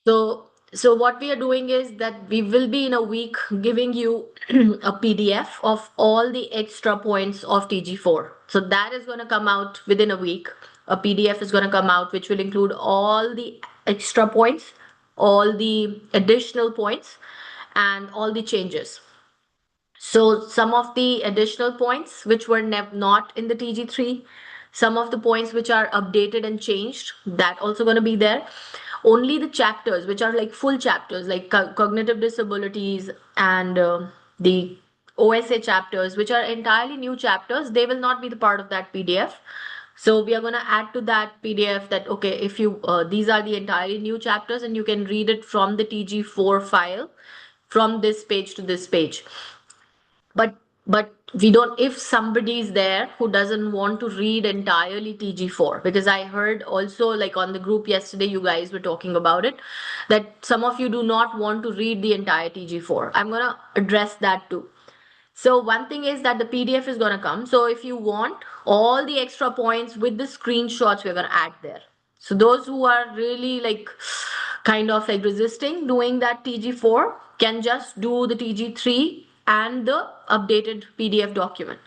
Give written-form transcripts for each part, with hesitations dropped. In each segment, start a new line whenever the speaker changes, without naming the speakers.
So what we are doing is that we will be in a week giving you a PDF of all the extra points of TG4. So that is going to come out within a week. A PDF is going to come out which will include all the extra points, all the additional points, and all the changes. So some of the additional points which were not in the TG3, some of the points which are updated and changed, that also going to be there. Only the chapters which are like full chapters, like cognitive disabilities and the OSA chapters, which are entirely new chapters, they will not be the part of that PDF. So we are going to add to that PDF that, okay, if you these are the entirely new chapters and you can read it from the TG4 file from this page to this page. But we don't, if somebody is there who doesn't want to read entirely TG4, because I heard also like on the group yesterday you guys were talking about it, that some of you do not want to read the entire TG4. I'm going to address that too. So one thing is that the PDF is going to come. So if you want all the extra points with the screenshots, we're going to add there. So those who are really like kind of like resisting doing that TG4 can just do the TG3 and the updated PDF document.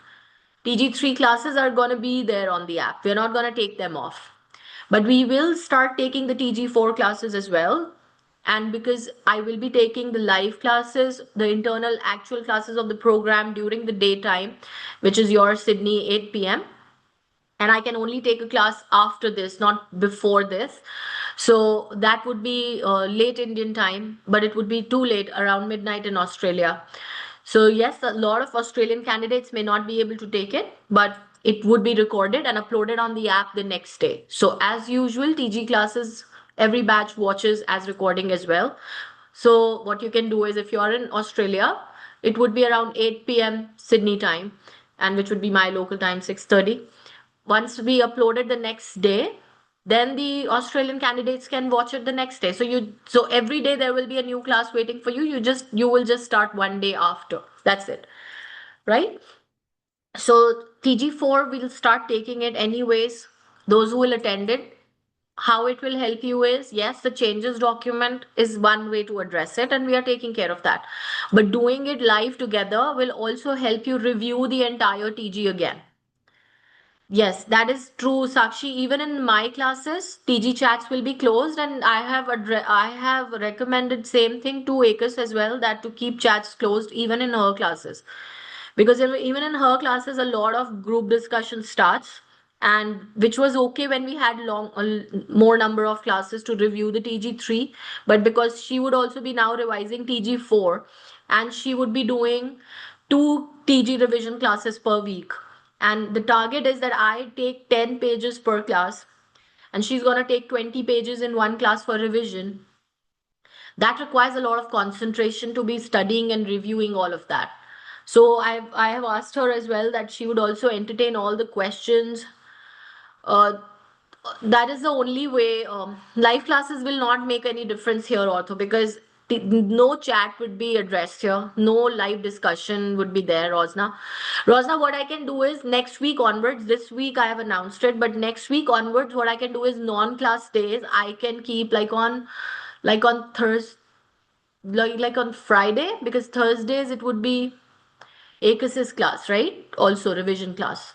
TG3 classes are going to be there on the app. We're not going to take them off. But we will start taking the TG4 classes as well. And because I will be taking the live classes, the internal actual classes of the program during the daytime, which is your Sydney 8 p.m. And I can only take a class after this, not before this. So that would be late Indian time, but it would be too late around midnight in Australia. So yes, a lot of Australian candidates may not be able to take it, but it would be recorded and uploaded on the app the next day. So as usual, TG classes, every batch watches as recording as well. So what you can do is if you're in Australia, it would be around 8 p.m. Sydney time, and which would be my local time 6:30. Once we upload it the next day, then the Australian candidates can watch it the next day. So every day there will be a new class waiting for you. You will just start one day after. That's it. Right? So TG4 will start taking it anyways. Those who will attend it, how it will help you is, yes, the changes document is one way to address it, and we are taking care of that. But doing it live together will also help you review the entire TG again. Yes, that is true, Sakshi. Even in my classes, TG chats will be closed, and I have recommended same thing to ACUS as well, that to keep chats closed even in her classes, because even in her classes a lot of group discussion starts, and which was okay when we had more number of classes to review the TG3, but because she would also be now revising TG4, and she would be doing two TG revision classes per week, and the target is that I take 10 pages per class, and she's going to take 20 pages in one class for revision. That requires a lot of concentration to be studying and reviewing all of that. So I have asked her as well that she would also entertain all the questions. Uh, that is the only way. Live classes will not make any difference here, also, because no chat would be addressed here, no live discussion would be there, Rosna. Rosna, what I can do is next week onwards. This week I have announced it, but next week onwards, what I can do is non-class days I can keep like on Thursday, like on Friday, because Thursdays it would be ACUS's class, right? Also revision class,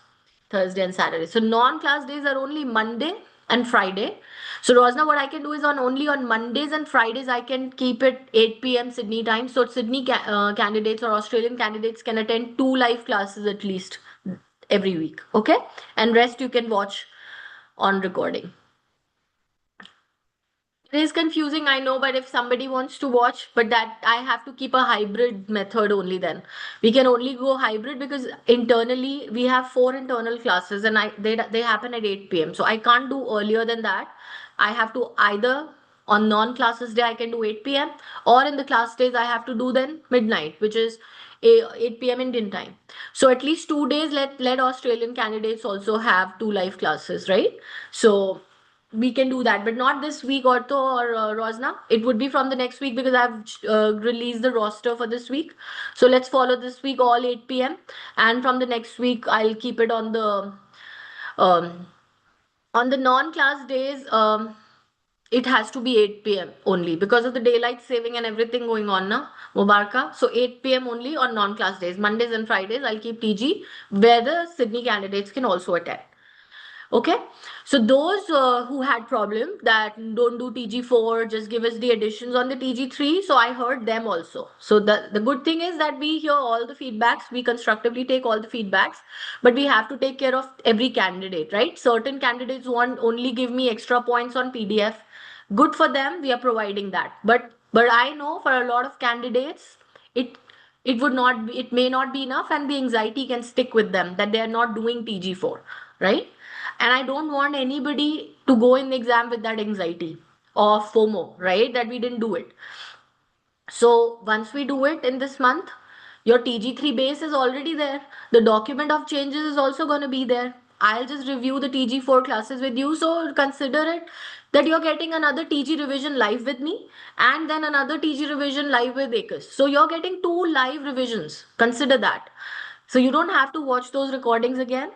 Thursday and Saturday. So non-class days are only Monday and Friday. So Rosna, what I can do is on only on Mondays and Fridays I can keep it 8 p.m. Sydney time. So Sydney candidates or Australian candidates can attend two live classes at least every week. Okay, and rest you can watch on recording. It is confusing, I know, but if somebody wants to watch, but that I have to keep a hybrid method only then. We can only go hybrid because internally we have four internal classes, and they happen at 8 p.m. So I can't do earlier than that. I have to either on non-classes day I can do 8 p.m. or in the class days I have to do then midnight, which is 8 p.m. Indian time. So at least 2 days let Australian candidates also have two live classes, right? So we can do that, but not this week, Ortho or Rosna. It would be from the next week because I've released the roster for this week. So let's follow this week all 8 p.m. And from the next week, I'll keep it um, on the non-class days. it has to be 8 p.m. only because of the daylight saving and everything going on now, Mubarka. So 8 p.m. only on non-class days. Mondays and Fridays, I'll keep TG where the Sydney candidates can also attend. Okay, so those who had problem that don't do TG4, just give us the additions on the TG3. So I heard them also. So the good thing is that we hear all the feedbacks, we constructively take all the feedbacks, but we have to take care of every candidate, right? Certain candidates want only give me extra points on PDF. Good for them, we are providing that. But I know for a lot of candidates, it it would not be, it may not be enough, and the anxiety can stick with them that they are not doing TG4, right? And I don't want anybody to go in the exam with that anxiety or FOMO, right? That we didn't do it. So once we do it in this month, your TG3 base is already there. The document of changes is also going to be there. I'll just review the TG4 classes with you. So consider it that you're getting another TG revision live with me and then another TG revision live with ACUS. So you're getting two live revisions. Consider that. So you don't have to watch those recordings again.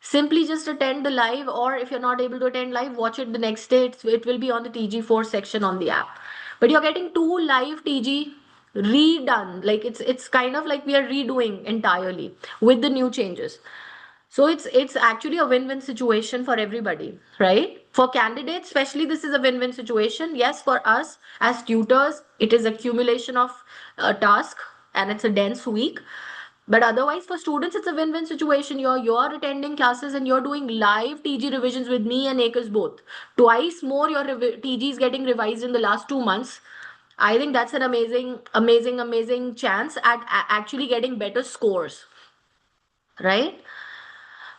Simply just attend the live, or if you're not able to attend live, watch it the next day. It will be on the TG4 section on the app. But you're getting two live TG redone. Like it's kind of like we are redoing entirely with the new changes. So it's actually a win-win situation for everybody, right? For candidates, especially, this is a win-win situation. Yes, for us as tutors, it is accumulation of a task and it's a dense week. But otherwise, for students, it's a win-win situation. You're attending classes and you're doing live TG revisions with me and ACUS both. Twice more your TG is getting revised in the last 2 months. I think that's an amazing, amazing, amazing chance at actually getting better scores, right?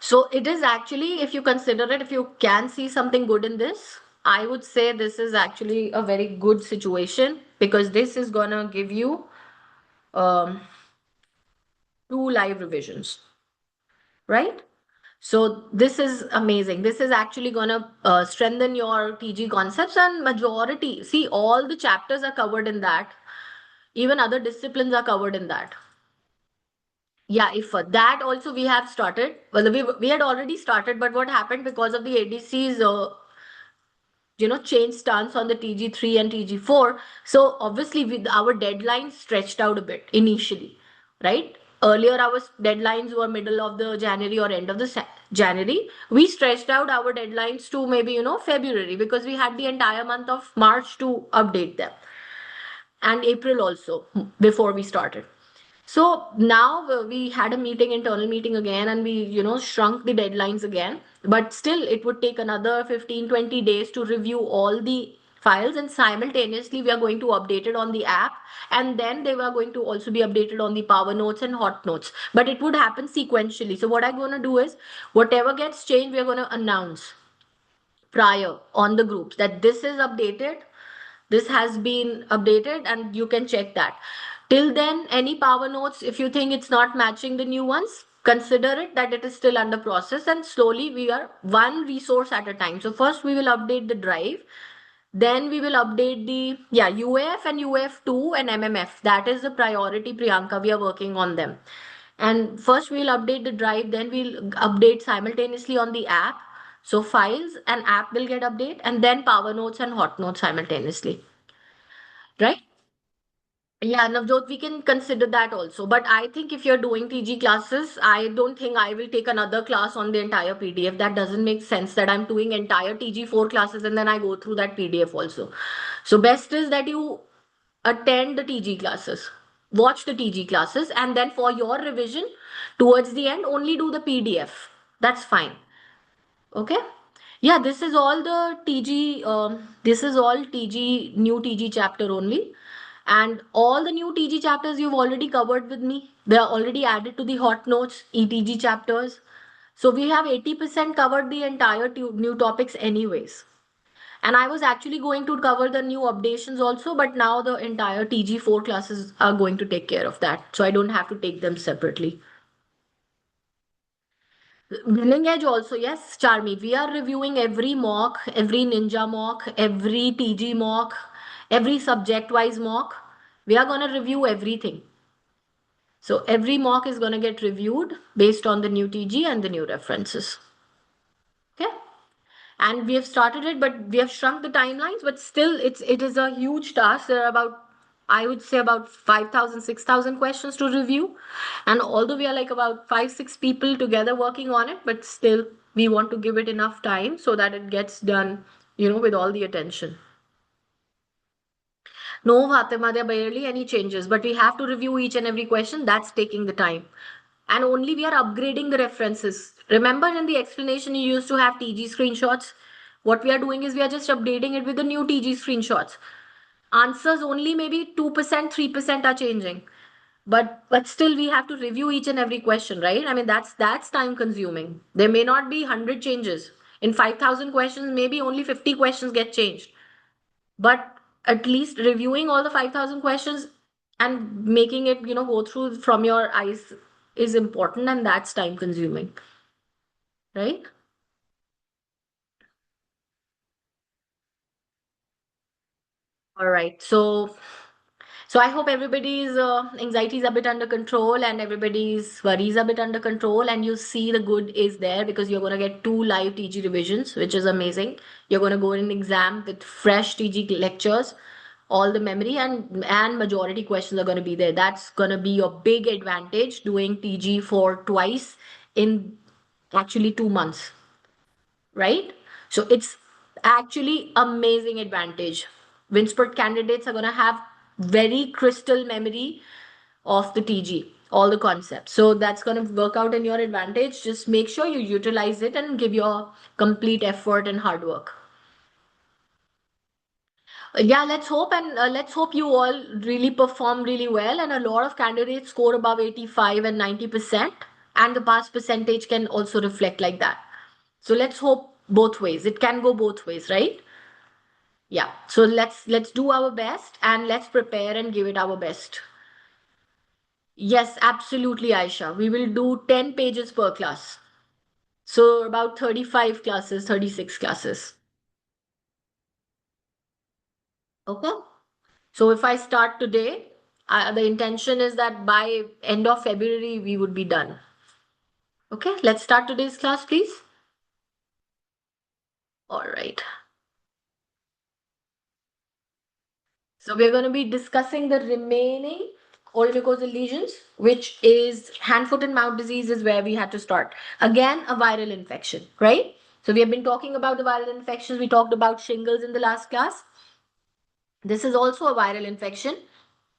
So it is actually, if you consider it, if you can see something good in this, I would say this is actually a very good situation because this is gonna give you um, two live revisions, right? So this is amazing. This is actually gonna strengthen your TG concepts, and majority, see, all the chapters are covered in that. Even other disciplines are covered in that. Yeah, if that also we have started. Well, we had already started, but what happened because of the ADC's change stance on the TG3 and TG4. So obviously with our deadlines stretched out a bit initially, right? Earlier our deadlines were middle of the January or end of the January. We stretched out our deadlines to maybe February because we had the entire month of March to update them, and April also before we started. So now we had a meeting, internal meeting again, and we, shrunk the deadlines again. But still, it would take another 15-20 days to review all the files, and simultaneously, we are going to update it on the app, and then they were going to also be updated on the Power Notes and Hot Notes. But it would happen sequentially. So what I'm going to do is, whatever gets changed, we are going to announce prior on the groups that this is updated, this has been updated, and you can check that. Till then, any Power Notes, if you think it's not matching the new ones, consider it that it is still under process, and slowly we are one resource at a time. So first we will update the drive, then we will update the UAF and UAF2 and MMF. That is the priority, Priyanka. We are working on them. And first we'll update the drive, then we'll update simultaneously on the app. So files and app will get update, and then Power Notes and Hot Notes simultaneously, right? Yeah, Navjot, we can consider that also. But I think if you're doing TG classes, I don't think I will take another class on the entire PDF. That doesn't make sense that I'm doing entire TG4 classes and then I go through that PDF also. So best is that you attend the TG classes, watch the TG classes, and then for your revision towards the end, only do the PDF. That's fine. Okay. Yeah, this is all the TG, this is all TG, new TG chapter only. And all the new TG chapters you've already covered with me. They are already added to the hot notes, ETG chapters. So we have 80% covered the entire new topics anyways. And I was actually going to cover the new updations also, but now the entire TG4 classes are going to take care of that. So I don't have to take them separately. Winning Edge also, yes, Charmy. We are reviewing every mock, every ninja mock, every TG mock, every subject wise mock. We are going to review everything. So every mock is going to get reviewed based on the new TG and the new references. Okay. and we have started it, but we have shrunk the timelines, but still it is a huge task. There are about, I would say, about 5,000, 6,000 questions to review, and although we are like about 5, 6 people together working on it, but still we want to give it enough time so that it gets done, with all the attention. No, Fatima, there are barely any changes, but we have to review each and every question. That's taking the time. And only we are upgrading the references. Remember in the explanation you used to have TG screenshots? What we are doing is we are just updating it with the new TG screenshots. Answers only maybe 2%, 3% are changing. But still we have to review each and every question, right? I mean that's time consuming. There may not be 100 changes. In 5,000 questions, maybe only 50 questions get changed. But at least reviewing all the 5,000 questions and making it, go through from your eyes is important, and that's time consuming, right? All right. So I hope everybody's anxiety is a bit under control and everybody's worries a bit under control, and you see the good is there because you're going to get 2 live TG revisions, which is amazing. You're going to go in an exam with fresh TG lectures, all the memory and majority questions are going to be there. That's going to be your big advantage doing TG for twice in actually 2 months, right? So it's actually amazing advantage. Winsport candidates are going to have very crystal memory of the TG, all the concepts. So that's going to work out in your advantage. Just make sure you utilize it and give your complete effort and hard work. Yeah, let's hope you all really perform really well, and a lot of candidates score above 85 and 90%, and the pass percentage can also reflect like that. So let's hope both ways. It can go both ways, right? Yeah. So let's do our best and let's prepare and give it our best. Yes, absolutely, Aisha. We will do 10 pages per class. So about 35 classes, 36 classes. Okay. So if I start today, the intention is that by end of February we would be done. Okay, let's start today's class, please. All right. So we're going to be discussing the remaining oromucosal lesions, which is hand, foot, and mouth disease is where we had to start. Again, a viral infection, right? So we have been talking about the viral infections. We talked about shingles in the last class. This is also a viral infection,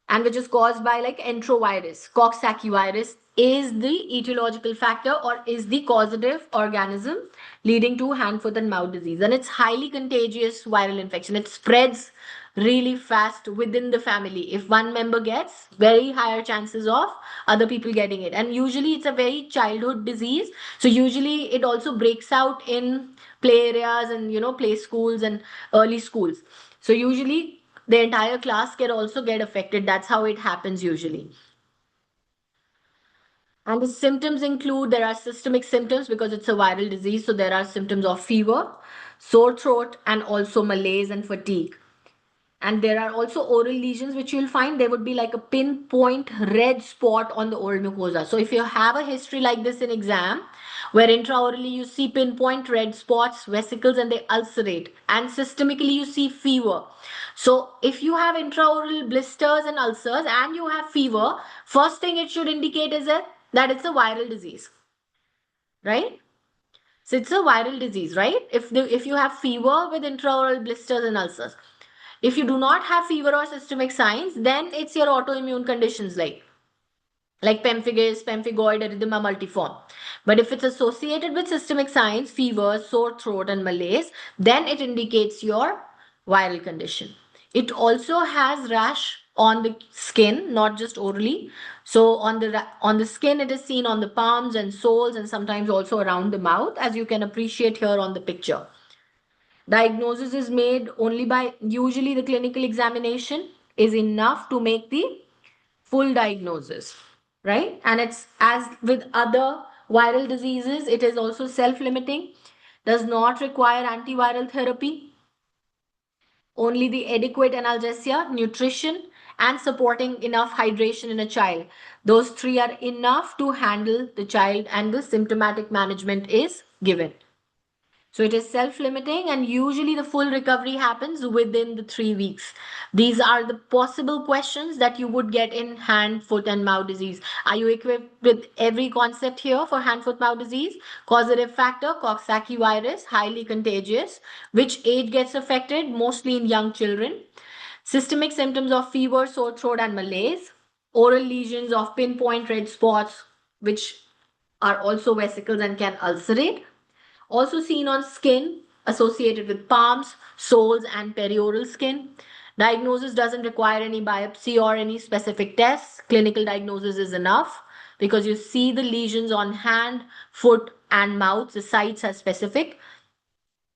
and which is caused by like enterovirus. Coxsackie virus is the etiological factor or is the causative organism leading to hand, foot, and mouth disease. And it's highly contagious viral infection. It spreads really fast within the family. If one member gets, very higher chances of other people getting it. And usually it's a very childhood disease. So usually it also breaks out in play areas and play schools and early schools. So usually the entire class can also get affected. That's how it happens usually. And the symptoms include, there are systemic symptoms because it's a viral disease. So there are symptoms of fever, sore throat, and also malaise and fatigue. And there are also oral lesions which you'll find there would be like a pinpoint red spot on the oral mucosa. So if you have a history like this in exam, where intraorally you see pinpoint red spots, vesicles, and they ulcerate, and systemically you see fever. So if you have intraoral blisters and ulcers and you have fever, first thing it should indicate is that it's a viral disease, right? So it's a viral disease, right? If you have fever with intraoral blisters and ulcers. If you do not have fever or systemic signs, then it's your autoimmune conditions like pemphigus, pemphigoid erythema multiforme. But if it's associated with systemic signs, fever, sore throat, and malaise, then it indicates your viral condition. It also has rash on the skin, not just orally. So on the skin, it is seen on the palms and soles, and sometimes also around the mouth, as you can appreciate here on the picture. Diagnosis is made only by, usually the clinical examination is enough to make the full diagnosis, right? And it's as with other viral diseases, it is also self-limiting, does not require antiviral therapy, only the adequate analgesia, nutrition, and supporting enough hydration in a child. Those three are enough to handle the child, and the symptomatic management is given. So it is self-limiting, and usually the full recovery happens within the 3 weeks. These are the possible questions that you would get in hand, foot, and mouth disease. Are you equipped with every concept here for hand, foot, mouth disease? Causative factor, Coxsackie virus, highly contagious. Which age gets affected? Mostly in young children. Systemic symptoms of fever, sore throat, and malaise. Oral lesions of pinpoint red spots, which are also vesicles and can ulcerate. Also seen on skin, associated with palms, soles, and perioral skin. Diagnosis doesn't require any biopsy or any specific tests. Clinical diagnosis is enough because you see the lesions on hand, foot, and mouth. The sites are specific.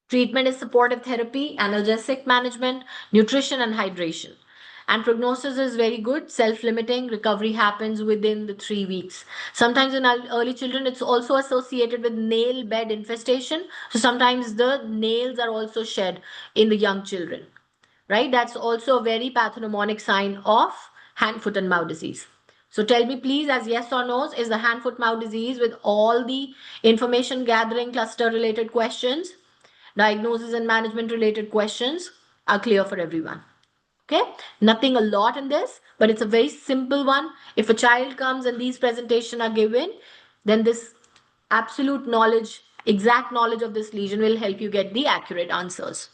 Treatment is supportive therapy, analgesic management, nutrition, and hydration. And prognosis is very good, self limiting. Recovery happens within the 3 weeks. Sometimes in early children, it's also associated with nail bed infestation. So sometimes the nails are also shed in the young children, right? That's also a very pathognomonic sign of hand, foot, and mouth disease. So tell me, please, as yes or no's, is the hand, foot, mouth disease with all the information gathering cluster related questions, diagnosis and management related questions are clear for everyone. Okay, nothing a lot in this, but it's a very simple one. If a child comes and these presentations are given, then this absolute knowledge, exact knowledge of this lesion will help you get the accurate answers.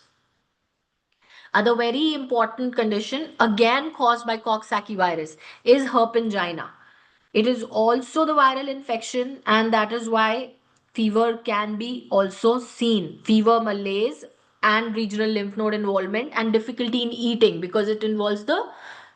Other very important condition, again caused by Coxsackie virus, is herpingina. It is also the viral infection, and that is why fever can be also seen. Fever, malaise, and regional lymph node involvement, and difficulty in eating because it involves the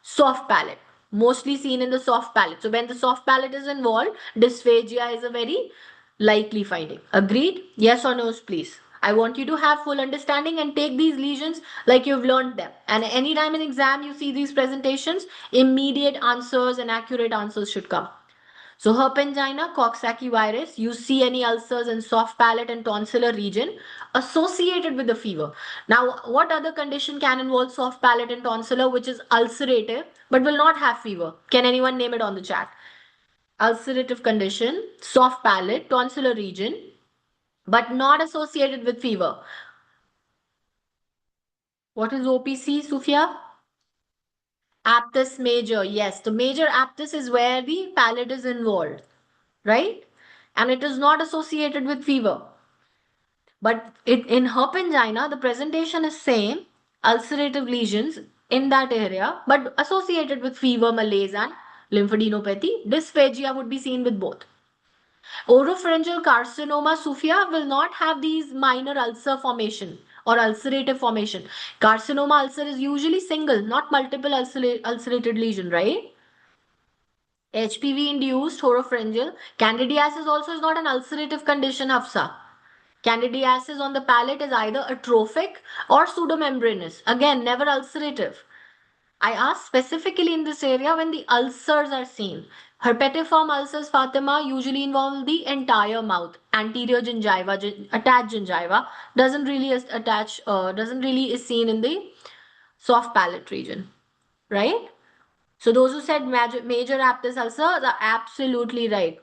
soft palate. Mostly seen in the soft palate. So when the soft palate is involved, dysphagia is a very likely finding. Agreed? Yes or no, please. I want you to have full understanding and take these lesions like you've learned them. And anytime in exam you see these presentations, immediate answers and accurate answers should come. So herpingina, Coxsackie virus, you see any ulcers in soft palate and tonsillar region associated with the fever. Now, what other condition can involve soft palate and tonsillar which is ulcerative but will not have fever? Can anyone name it on the chat? Ulcerative condition, soft palate, tonsillar region, but not associated with fever. What is OPC, Sufia? Aphthous major. Yes, the major aphthous is where the palate is involved, right? And it is not associated with fever. But in herpingina, the presentation is same, ulcerative lesions in that area, but associated with fever, malaise, and lymphadenopathy. Dysphagia would be seen with both. Oropharyngeal carcinoma, Sufia, will not have these minor ulcer formation or ulcerative formation. Carcinoma ulcer is usually single, not multiple ulcerated lesion, right? HPV induced oropharyngeal. Candidiasis also is not an ulcerative condition, Hafsa. Candidiasis on the palate is either atrophic or pseudomembranous. Again, never ulcerative. I asked specifically in this area when the ulcers are seen. Herpetiform ulcers, Fatima, usually involve the entire mouth. Anterior gingiva, attached gingiva, doesn't really is seen in the soft palate region, right? So those who said major aphthous ulcers are absolutely right.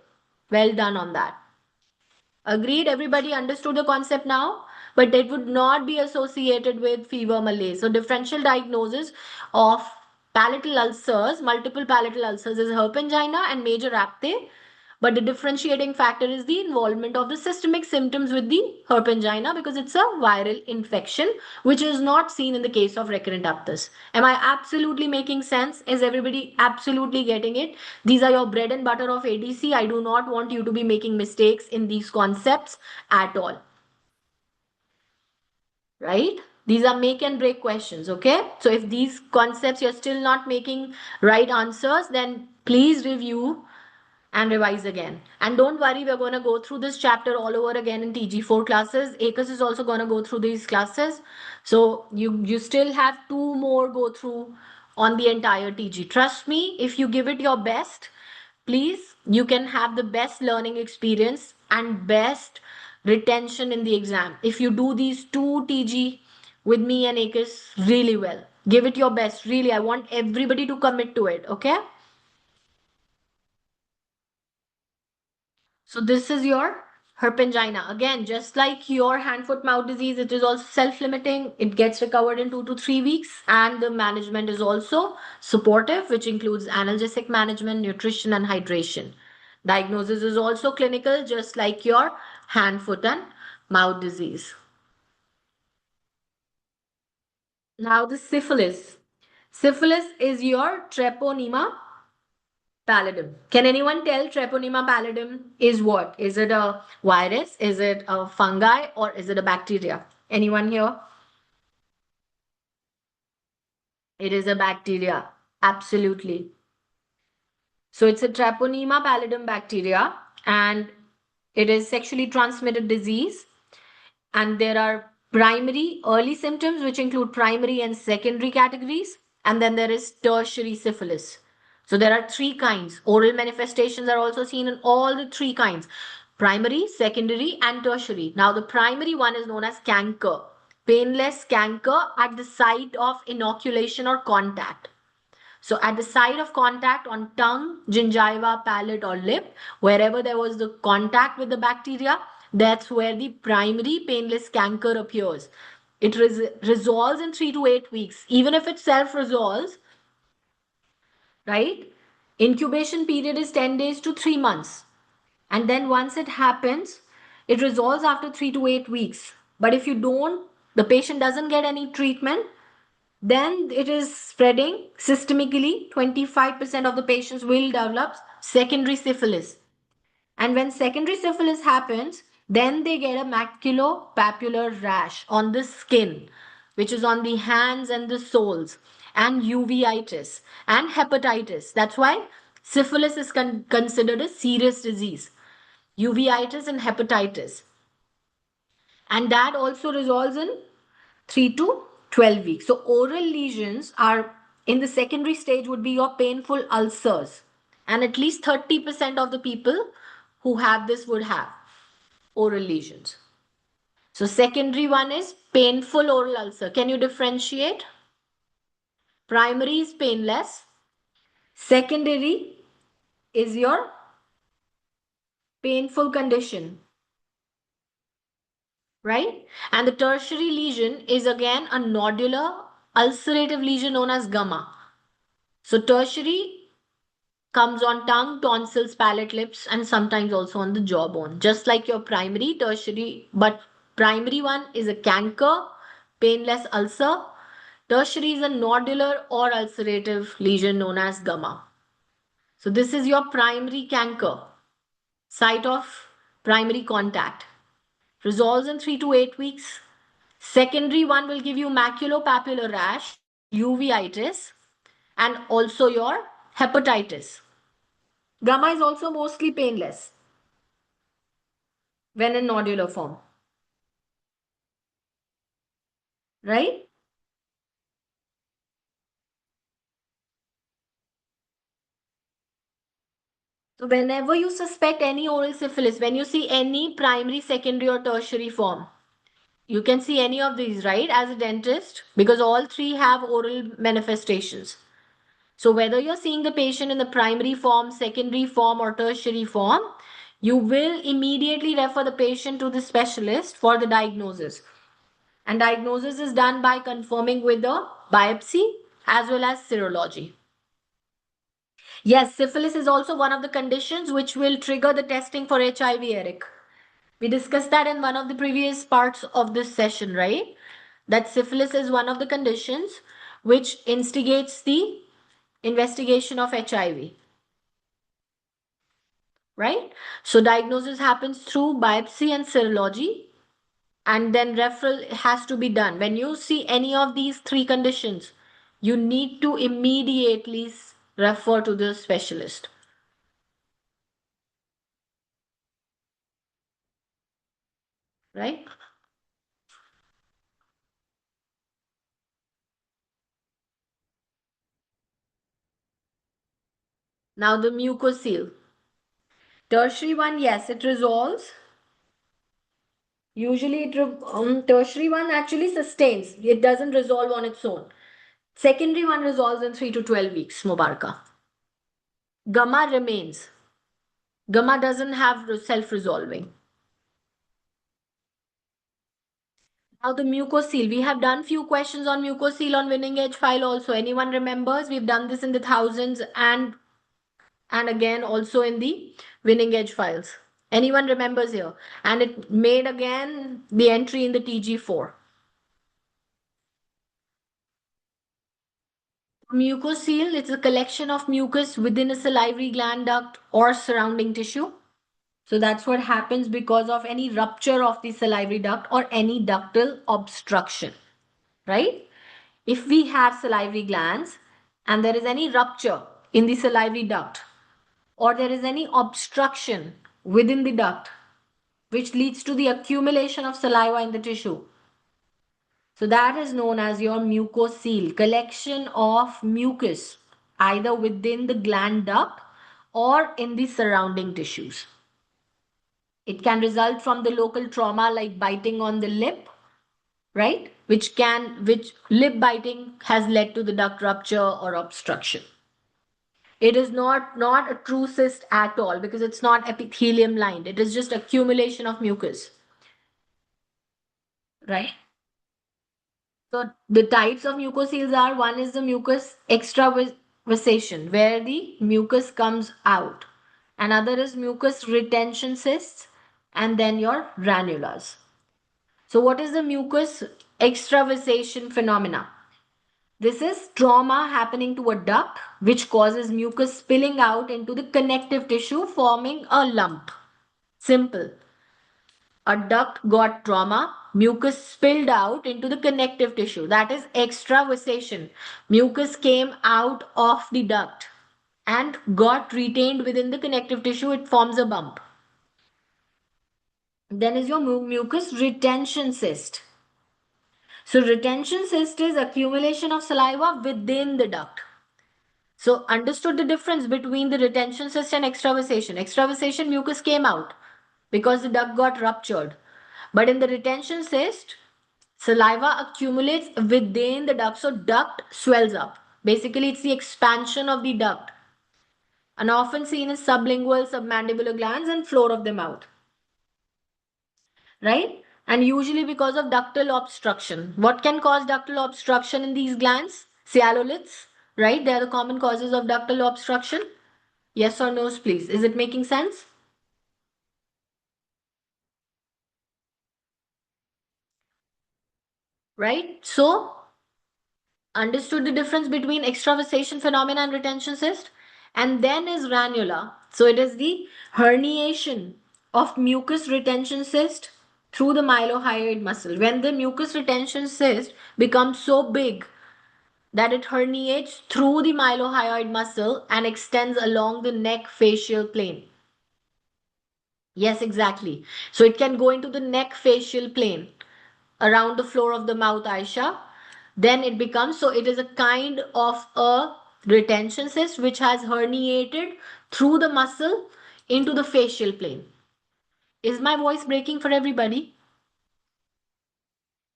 Well done on that. Agreed? Everybody understood the concept now? But it would not be associated with fever, malaise. So differential diagnosis of palatal ulcers, multiple palatal ulcers is herpingina and major aphthous. But the differentiating factor is the involvement of the systemic symptoms with the herpingina because it's a viral infection, which is not seen in the case of recurrent aphthous. Am I absolutely making sense? Is everybody absolutely getting it? These are your bread and butter of ADC. I do not want you to be making mistakes in these concepts at all. Right? These are make and break questions, okay? So if these concepts you're still not making right answers, then please review and revise again. And don't worry, we're going to go through this chapter all over again in TG4 classes. ACUS is also going to go through these classes. So you still have 2 more go through on the entire TG. Trust me, if you give it your best, please, you can have the best learning experience and best retention in the exam. If you do these 2 TG with me and ACUS really well, give it your best. Really, I want everybody to commit to it, okay? So this is your Herpingina, again, just like your hand, foot, mouth disease, it is also self-limiting. It gets recovered in 2 to 3 weeks, and the management is also supportive, which includes analgesic management, nutrition, and hydration. Diagnosis is also clinical, just like your hand, foot, and mouth disease. Now, the syphilis. Syphilis is your Treponema pallidum. Can anyone tell Treponema pallidum is what? Is it a virus? Is it a fungi? Or is it a bacteria? Anyone here? It is a bacteria. Absolutely. So it's a Treponema pallidum bacteria, and it is sexually transmitted disease. And there are primary early symptoms, which include primary and secondary categories. And then there is tertiary syphilis. So there are three kinds. Oral manifestations are also seen in all the three kinds: primary, secondary, and tertiary. Now, the primary one is known as canker, painless canker at the site of inoculation or contact. So at the site of contact on tongue, gingiva, palate, or lip, wherever there was the contact with the bacteria, that's where the primary painless canker appears. It resolves in 3 to 8 weeks. Even if it self-resolves, right? Incubation period is 10 days to 3 months. And then once it happens, it resolves after 3 to 8 weeks. But if you don't, the patient doesn't get any treatment, then it is spreading systemically. 25% of the patients will develop secondary syphilis. And when secondary syphilis happens, then they get a maculopapular rash on the skin, which is on the hands and the soles, and uveitis and hepatitis. That's why syphilis is considered a serious disease. Uveitis and hepatitis. And that also resolves in 3 to 12 weeks. So oral lesions are in the secondary stage would be your painful ulcers. And at least 30% of the people who have this would have oral lesions. So secondary one is painful oral ulcer. Can you differentiate? Primary is painless. Secondary is your painful condition, right? And the tertiary lesion is again a nodular ulcerative lesion known as gamma. So tertiary comes on tongue, tonsils, palate, lips, and sometimes also on the jawbone. Just like your primary, tertiary, but primary one is a canker, painless ulcer. Tertiary is a nodular or ulcerative lesion known as gamma. So this is your primary canker, site of primary contact. Resolves in 3 to 8 weeks. Secondary one will give you maculopapular rash, uveitis, and also your hepatitis. Gamma is also mostly painless when in nodular form, right? So whenever you suspect any oral syphilis, when you see any primary, secondary, or tertiary form, you can see any of these, right, as a dentist, because all three have oral manifestations. So whether you're seeing the patient in the primary form, secondary form, or tertiary form, you will immediately refer the patient to the specialist for the diagnosis. And diagnosis is done by confirming with the biopsy as well as serology. Yes, syphilis is also one of the conditions which will trigger the testing for HIV, Eric. We discussed that in one of the previous parts of this session, right? That syphilis is one of the conditions which instigates the investigation of HIV, right? So diagnosis happens through biopsy and serology, and then referral has to be done. When you see any of these three conditions, you need to immediately refer to the specialist, right? Now the mucocele. Tertiary one, yes, it resolves. Usually, tertiary one actually sustains. It doesn't resolve on its own. Secondary one resolves in 3 to 12 weeks, Mubaraka. Gamma remains. Gamma doesn't have self-resolving. Now the mucocele, we have done few questions on mucocele on winning edge file also. Anyone remembers? We've done this in the thousands and again also in the winning edge files. Anyone remembers here? And it made again the entry in the TG4. Mucocele, it's a collection of mucus within a salivary gland duct or surrounding tissue. So that's what happens because of any rupture of the salivary duct or any ductal obstruction, right? If we have salivary glands and there is any rupture in the salivary duct or there is any obstruction within the duct which leads to the accumulation of saliva in the tissue. So that is known as your mucocele, collection of mucus either within the gland duct or in the surrounding tissues. It can result from the local trauma like biting on the lip, right? Which lip biting has led to the duct rupture or obstruction. It is not a true cyst at all because it's not epithelium lined. It is just accumulation of mucus, right? So the types of mucoceles are, one is the mucus extravasation where the mucus comes out. Another is mucus retention cysts and then your ranulas. So what is the mucus extravasation phenomena? This is trauma happening to a duct which causes mucus spilling out into the connective tissue forming a lump. Simple. A duct got trauma, mucus spilled out into the connective tissue. That is extravasation. Mucus came out of the duct and got retained within the connective tissue. It forms a bump. Then is your mucus retention cyst. So retention cyst is accumulation of saliva within the duct. So understood the difference between the retention cyst and extravasation. Extravasation, mucus came out because the duct got ruptured. But in the retention cyst, saliva accumulates within the duct. So duct swells up. Basically, it's the expansion of the duct. And often seen in sublingual, submandibular glands and floor of the mouth. Right? And usually because of ductal obstruction. What can cause ductal obstruction in these glands? Cyaloliths, right? They are the common causes of ductal obstruction. Yes or no, please. Is it making sense? Right? So, understood the difference between extravasation phenomena and retention cyst? And then is ranula. So, it is the herniation of mucus retention cyst through the mylohyoid muscle. When the mucus retention cyst becomes so big that it herniates through the mylohyoid muscle and extends along the neck facial plane. Yes, exactly. So it can go into the neck facial plane around the floor of the mouth, Aisha. Then it becomes, so it is a kind of a retention cyst which has herniated through the muscle into the facial plane. Is my voice breaking for everybody?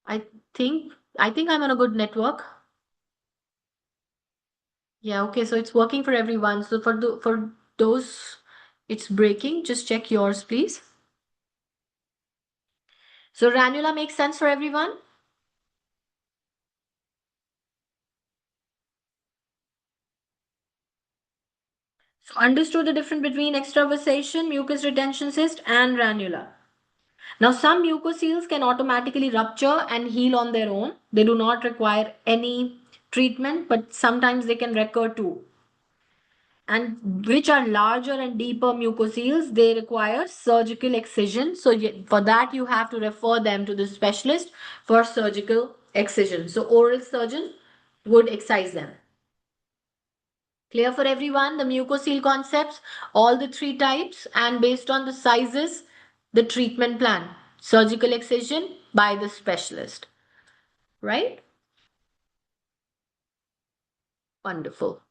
I think I'm on a good network. Yeah, okay, so it's working for everyone. So for those it's breaking, just check yours, please. So ranula makes sense for everyone? So understood the difference between extravasation, mucus retention cyst, and ranula. Now, some mucoceles can automatically rupture and heal on their own. They do not require any treatment, but sometimes they can recur too. And which are larger and deeper mucoceles, they require surgical excision. So for that, you have to refer them to the specialist for surgical excision. So oral surgeon would excise them. Clear for everyone, the mucocele concepts, all the three types, and based on the sizes, the treatment plan. Surgical excision by the specialist. Right? Wonderful.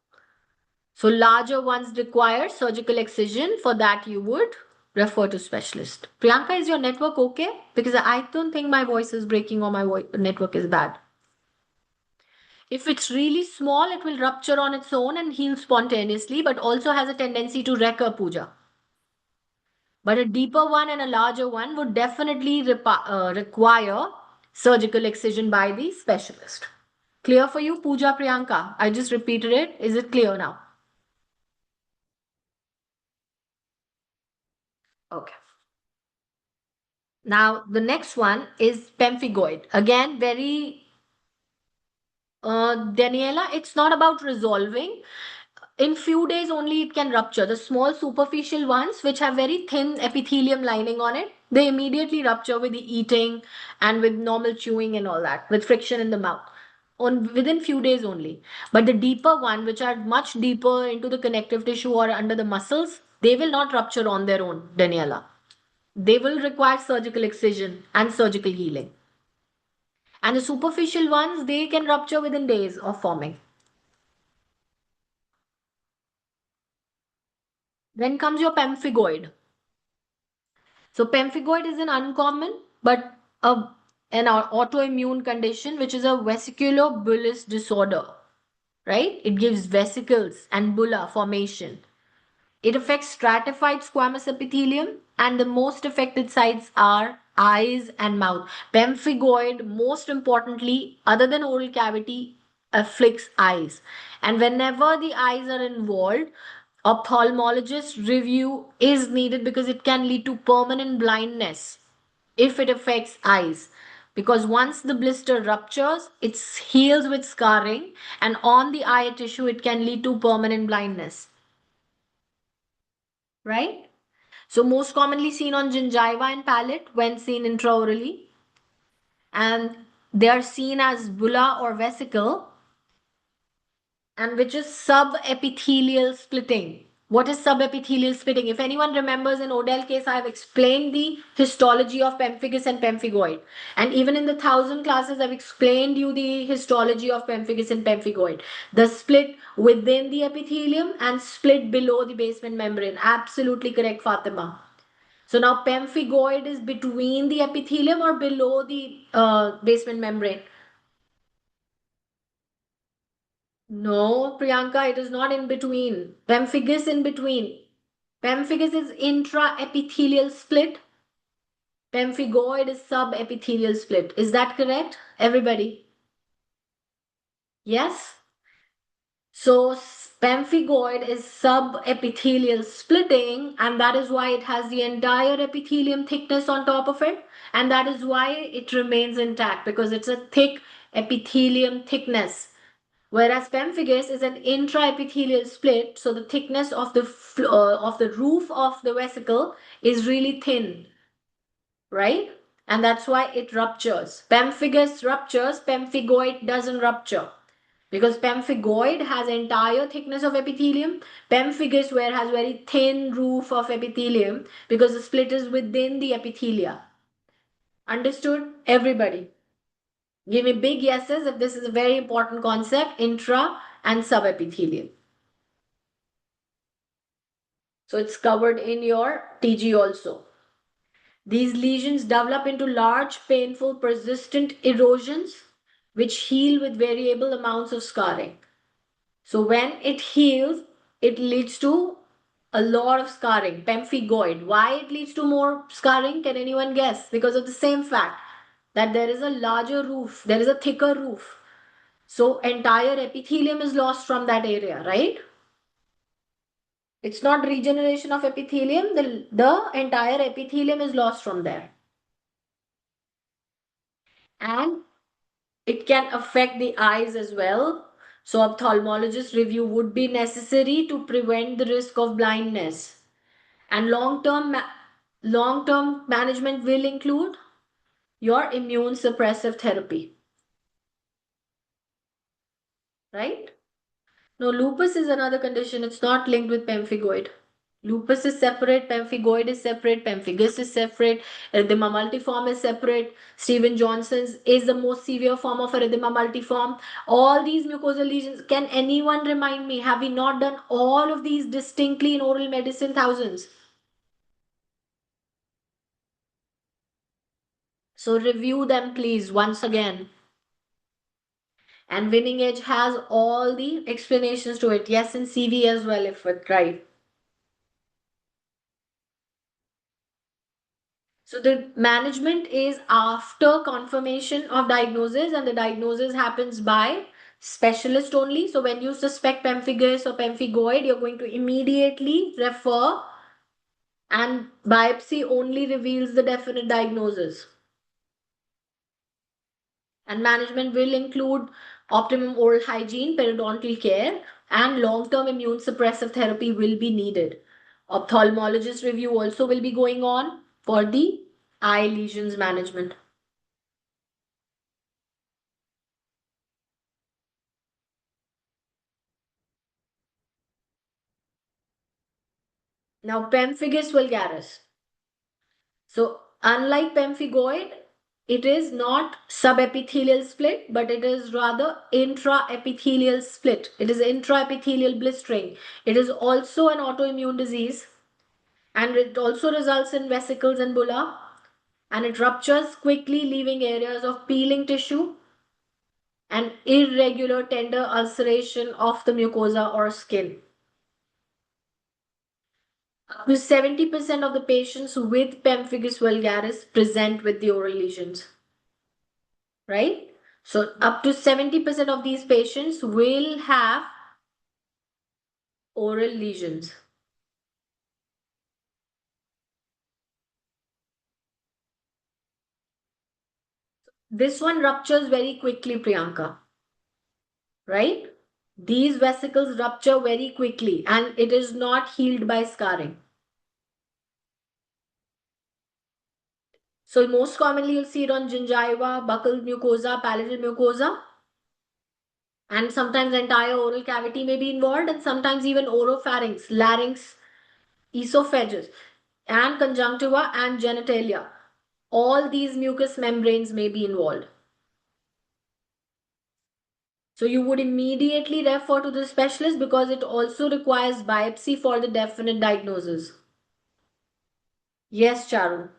So larger ones require surgical excision. For that, you would refer to specialist. Priyanka, is your network okay? Because I don't think my voice is breaking or my network is bad. If it's really small, it will rupture on its own and heal spontaneously, but also has a tendency to recur, Pooja. But a deeper one and a larger one would definitely require surgical excision by the specialist. Clear for you, Pooja Priyanka? I just repeated it. Is it clear now? Okay. Now, the next one is pemphigoid. Again, very, Daniela, it's not about resolving. In few days only it can rupture. The small superficial ones, which have very thin epithelium lining on it, they immediately rupture with the eating and with normal chewing and all that, with friction in the mouth. On within few days only. But the deeper one, which are much deeper into the connective tissue or under the muscles, they will not rupture on their own, Daniela. They will require surgical excision and surgical healing. And the superficial ones, they can rupture within days of forming. Then comes your pemphigoid. So pemphigoid is an uncommon but an autoimmune condition which is a vesicular bullous disorder, right? It gives vesicles and bulla formation. It affects stratified squamous epithelium, and the most affected sites are eyes and mouth. Pemphigoid, most importantly, other than oral cavity, afflicts eyes. And whenever the eyes are involved, ophthalmologist review is needed because it can lead to permanent blindness if it affects eyes. Because once the blister ruptures, it heals with scarring, and on the eye tissue, it can lead to permanent blindness, right? So most commonly seen on gingiva and palate when seen intraorally, and they are seen as bulla or vesicle, and which is subepithelial splitting. What is subepithelial splitting? If anyone remembers in Odell case, I have explained the histology of pemphigus and pemphigoid. And even in the 1,000 classes, I've explained you the histology of pemphigus and pemphigoid. The split within the epithelium and split below the basement membrane. Absolutely correct, Fatima. So now pemphigoid is between the epithelium or below the basement membrane? No, Priyanka, it is not in between. Pemphigus in between. Pemphigus is intraepithelial split. Pemphigoid is subepithelial split. Is that correct, everybody? Yes? So pemphigoid is subepithelial splitting, and that is why it has the entire epithelium thickness on top of it, and that is why it remains intact because it's a thick epithelium thickness. Whereas pemphigus is an intraepithelial split, so the thickness of the roof of the vesicle is really thin, right? And that's why it ruptures. Pemphigus ruptures, pemphigoid doesn't rupture. Because pemphigoid has entire thickness of epithelium. Pemphigus where has very thin roof of epithelium because the split is within the epithelia. Understood? Everybody. Give me big yeses if this is a very important concept, intra and subepithelial. So it's covered in your TG also. These lesions develop into large, painful, persistent erosions which heal with variable amounts of scarring. So when it heals, it leads to a lot of scarring, pemphigoid. Why it leads to more scarring? Can anyone guess? Because of the same fact that there is a larger roof, there is a thicker roof. So entire epithelium is lost from that area, right? It's not regeneration of epithelium, the entire epithelium is lost from there. And it can affect the eyes as well. So ophthalmologist review would be necessary to prevent the risk of blindness. And long-term management will include your immune suppressive therapy, right? No, lupus is another condition. It's not linked with pemphigoid. Lupus is separate, pemphigoid is separate, pemphigus is separate, erythema multiforme is separate. Steven Johnson's is the most severe form of erythema multiforme. All these mucosal lesions, can anyone remind me, have we not done all of these distinctly in oral medicine thousands? So review them please once again. And Winning Edge has all the explanations to it. Yes, in CV as well, if it right. So the management is after confirmation of diagnosis, and the diagnosis happens by specialist only. So when you suspect pemphigus or pemphigoid, you're going to immediately refer, and biopsy only reveals the definite diagnosis. And management will include optimum oral hygiene, periodontal care, and long-term immune suppressive therapy will be needed. Ophthalmologist review also will be going on for the eye lesions management. Now, pemphigus vulgaris. So, unlike pemphigoid, it is not subepithelial split, but it is rather intraepithelial split. It is intraepithelial blistering. It is also an autoimmune disease, and it also results in vesicles and bulla, and it ruptures quickly, leaving areas of peeling tissue and irregular tender ulceration of the mucosa or skin. Up to 70% of the patients with pemphigus vulgaris present with the oral lesions, right? So up to 70% of these patients will have oral lesions. This one ruptures very quickly, Priyanka, right? These vesicles rupture very quickly and it is not healed by scarring. So most commonly you'll see it on gingiva, buccal mucosa, palatal mucosa, and sometimes entire oral cavity may be involved, and sometimes even oropharynx, larynx, esophagus, and conjunctiva and genitalia. All these mucous membranes may be involved. So you would immediately refer to the specialist because it also requires biopsy for the definite diagnosis. Yes, Charu.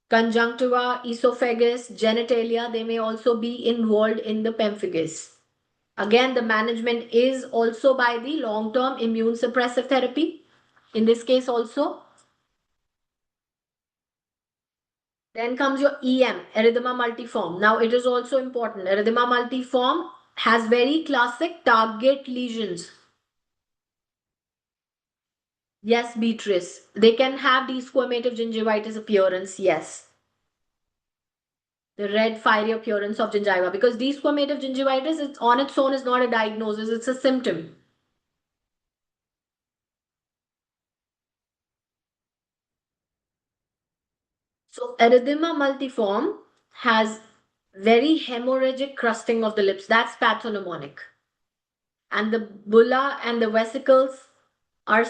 Conjunctiva, esophagus, genitalia, they may also be involved in the pemphigus. Again, the management is also by the long-term immune suppressive therapy. In this case also. Then comes your EM, erythema multiforme. Now it is also important. Erythema multiforme has very classic target lesions. Yes, Beatrice. They can have desquamative gingivitis appearance. Yes. The red fiery appearance of gingiva, because desquamative gingivitis, it's on its own is not a diagnosis, it's a symptom. So erythema multiforme has very hemorrhagic crusting of the lips. That's pathognomonic. And the bulla and the vesicles are.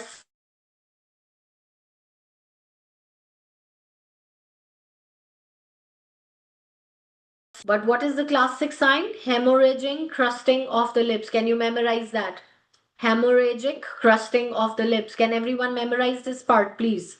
But what is the classic sign? Hemorrhaging crusting of the lips. Can you memorize that? Hemorrhagic crusting of the lips. Can everyone memorize this part, please?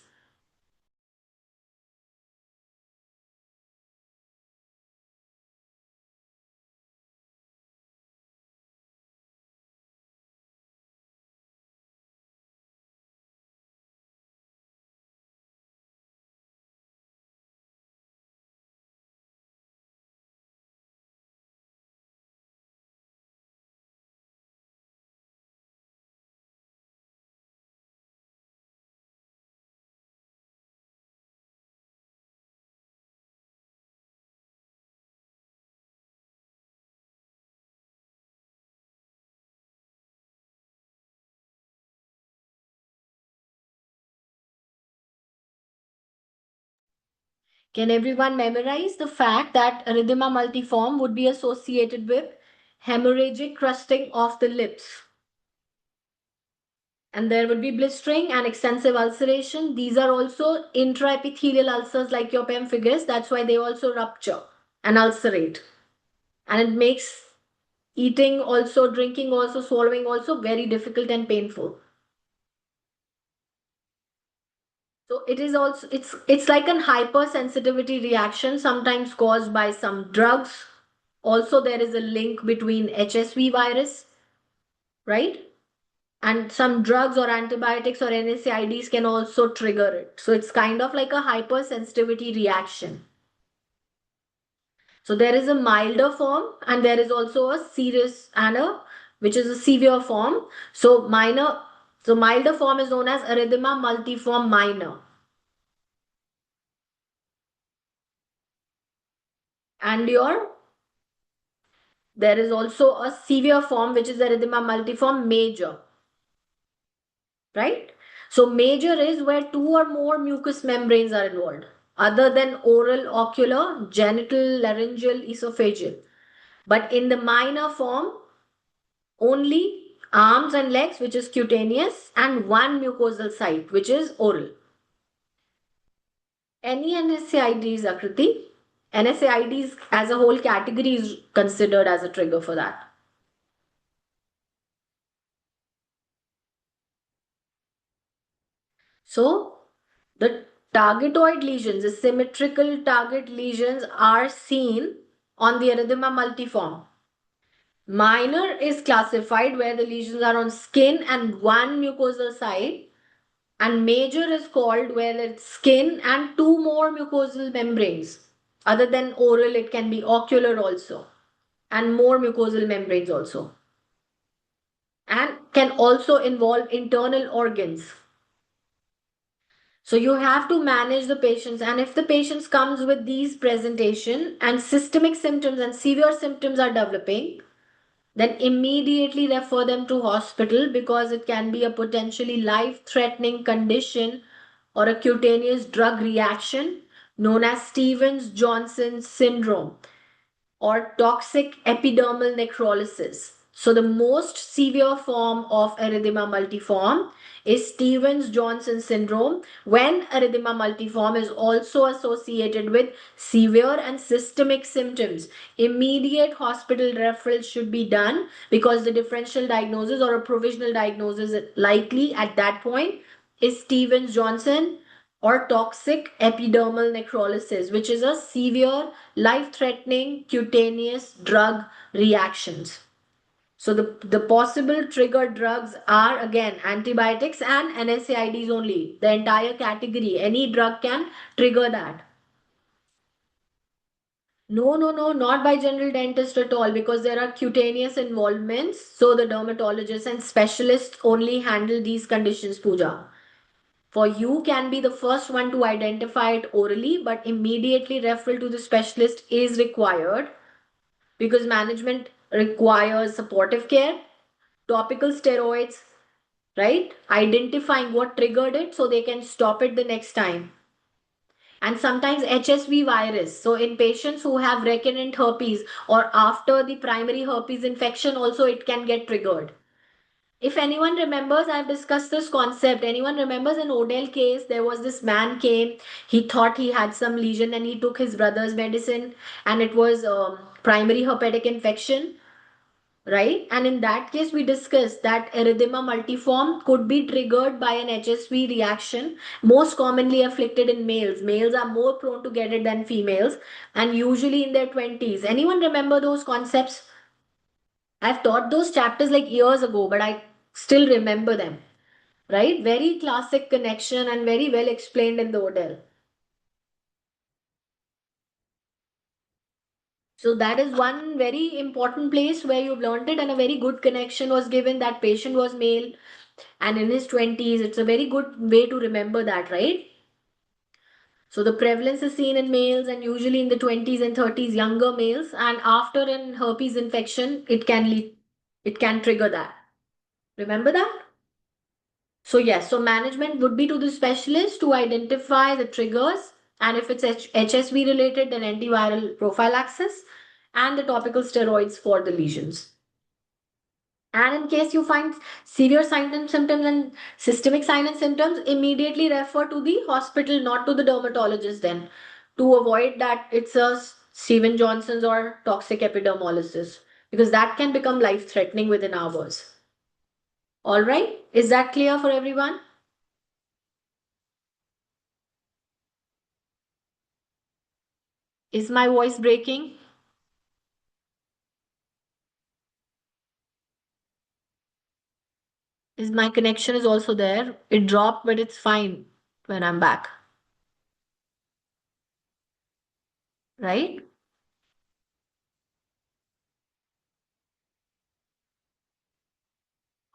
Can everyone memorize the fact that erythema multiforme would be associated with hemorrhagic crusting of the lips? And there would be blistering and extensive ulceration. These are also intraepithelial ulcers like your pemphigus. That's why they also rupture and ulcerate. And it makes eating also, drinking also, swallowing also very difficult and painful. So it is also, it's like an hypersensitivity reaction, sometimes caused by some drugs. Also, there is a link between HSV virus, right? And some drugs or antibiotics or NSAIDs can also trigger it. So it's kind of like a hypersensitivity reaction. So there is a milder form and there is also a serious and a which is a severe form. So milder form is known as erythema multiforme minor. And your there is also a severe form which is erythema multiforme major, right? So major is where two or more mucous membranes are involved, other than oral, ocular, genital, laryngeal, esophageal. But in the minor form, only arms and legs, which is cutaneous, and one mucosal site, which is oral. Any NSAIDs, Akriti? NSAIDs as a whole category is considered as a trigger for that. So the targetoid lesions, the symmetrical target lesions are seen on the erythema multiforme. Minor is classified where the lesions are on skin and one mucosal site, and major is called where it's skin and two more mucosal membranes. Other than oral, it can be ocular also, and more mucosal membranes also, and can also involve internal organs. So you have to manage the patients, and if the patients comes with these presentation and systemic symptoms and severe symptoms are developing, then immediately refer them to hospital because it can be a potentially life-threatening condition or a cutaneous drug reaction known as Stevens-Johnson syndrome or toxic epidermal necrolysis. So the most severe form of erythema multiforme is Stevens-Johnson syndrome, when erythema multiforme is also associated with severe and systemic symptoms. Immediate hospital referral should be done because the differential diagnosis or a provisional diagnosis likely at that point is Stevens-Johnson or toxic epidermal necrolysis, which is a severe life-threatening cutaneous drug reactions. So the possible trigger drugs are again antibiotics and NSAIDs only. The entire category, any drug can trigger that. No, no, no, not by general dentist at all because there are cutaneous involvements. So the dermatologists and specialists only handle these conditions, Pooja. For you can be the first one to identify it orally, but immediately referral to the specialist is required because management requires supportive care, topical steroids, right? Identifying what triggered it so they can stop it the next time. And sometimes HSV virus. So in patients who have recurrent herpes or after the primary herpes infection also it can get triggered. If anyone remembers, I've discussed this concept. Anyone remembers in Odell case, there was this man came, he thought he had some lesion and he took his brother's medicine and it was primary herpetic infection, right? And in that case, we discussed that erythema multiforme could be triggered by an HSV reaction, most commonly afflicted in males. Males are more prone to get it than females and usually in their 20s. Anyone remember those concepts? I've taught those chapters like years ago, but I still remember them, right? Very classic connection and very well explained in the Odell. So that is one very important place where you've learned it, and a very good connection was given. That patient was male and in his 20s. It's a very good way to remember that, right? So the prevalence is seen in males and usually in the 20s and 30s, younger males. And after an herpes infection, it can trigger that. Remember that? So yes, so management would be to the specialist to identify the triggers, and if it's HSV related, then antiviral prophylaxis and the topical steroids for the lesions. And in case you find severe signs and symptoms and systemic signs and symptoms, immediately refer to the hospital, not to the dermatologist then, to avoid that it's a Steven Johnson's or toxic epidermolysis, because that can become life-threatening within hours. All right, is that clear for everyone? Is my voice breaking? Is my connection is also there. It dropped, but it's fine when I'm back, right?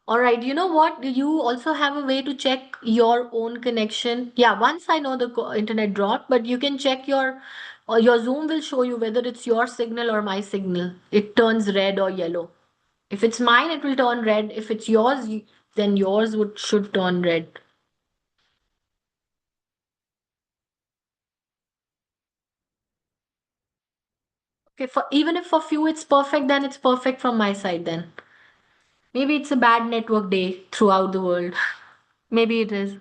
All right, you know what? You also have a way to check your own connection. Yeah, once I know the internet dropped, but you can check your Zoom will show you whether it's your signal or my signal. It turns red or yellow. If it's mine, it will turn red. If it's yours, then yours would should turn red. Okay, for even if for few it's perfect, then it's perfect from my side then. Maybe it's a bad network day throughout the world. Maybe it is.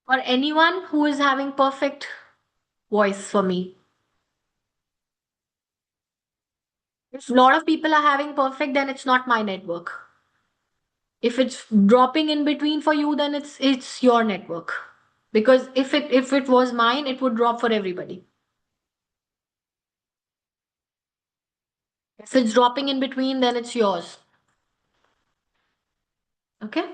Or anyone who is having perfect voice for me. If a lot of people are having perfect, then it's not my network. If it's dropping in between for you, then it's your network. Because if it was mine, it would drop for everybody. If it's dropping in between, then it's yours. Okay?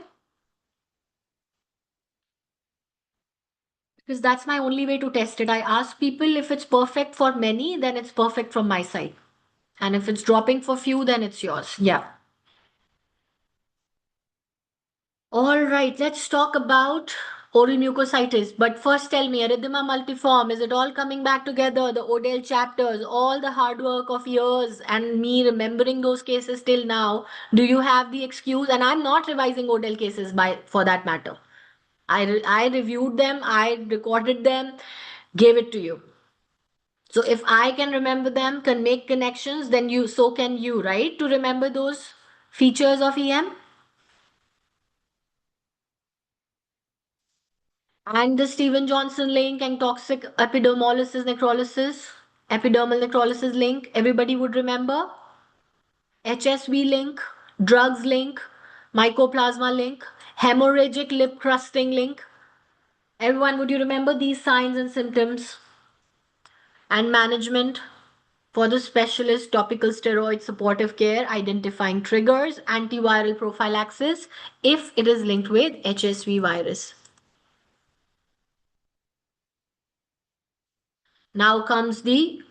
Because that's my only way to test it. I ask people if it's perfect for many, then it's perfect from my side. And if it's dropping for few, then it's yours. Yeah. All right, let's talk about oral mucositis. But first, tell me, erythema multiforme, is it all coming back together? The Odell chapters, all the hard work of years, and me remembering those cases till now. Do you have the excuse? And I'm not revising Odell cases by for that matter. I reviewed them, I recorded them, gave it to you. So if I can remember them, can make connections, then you so can you, right? To remember those features of EM. And the Steven Johnson link and toxic epidermal necrolysis link, everybody would remember. HSV link, drugs link, mycoplasma link, hemorrhagic lip crusting link. Everyone, would you remember these signs and symptoms? And management for the specialist, topical steroid supportive care, identifying triggers, antiviral prophylaxis if it is linked with HSV virus. Now comes the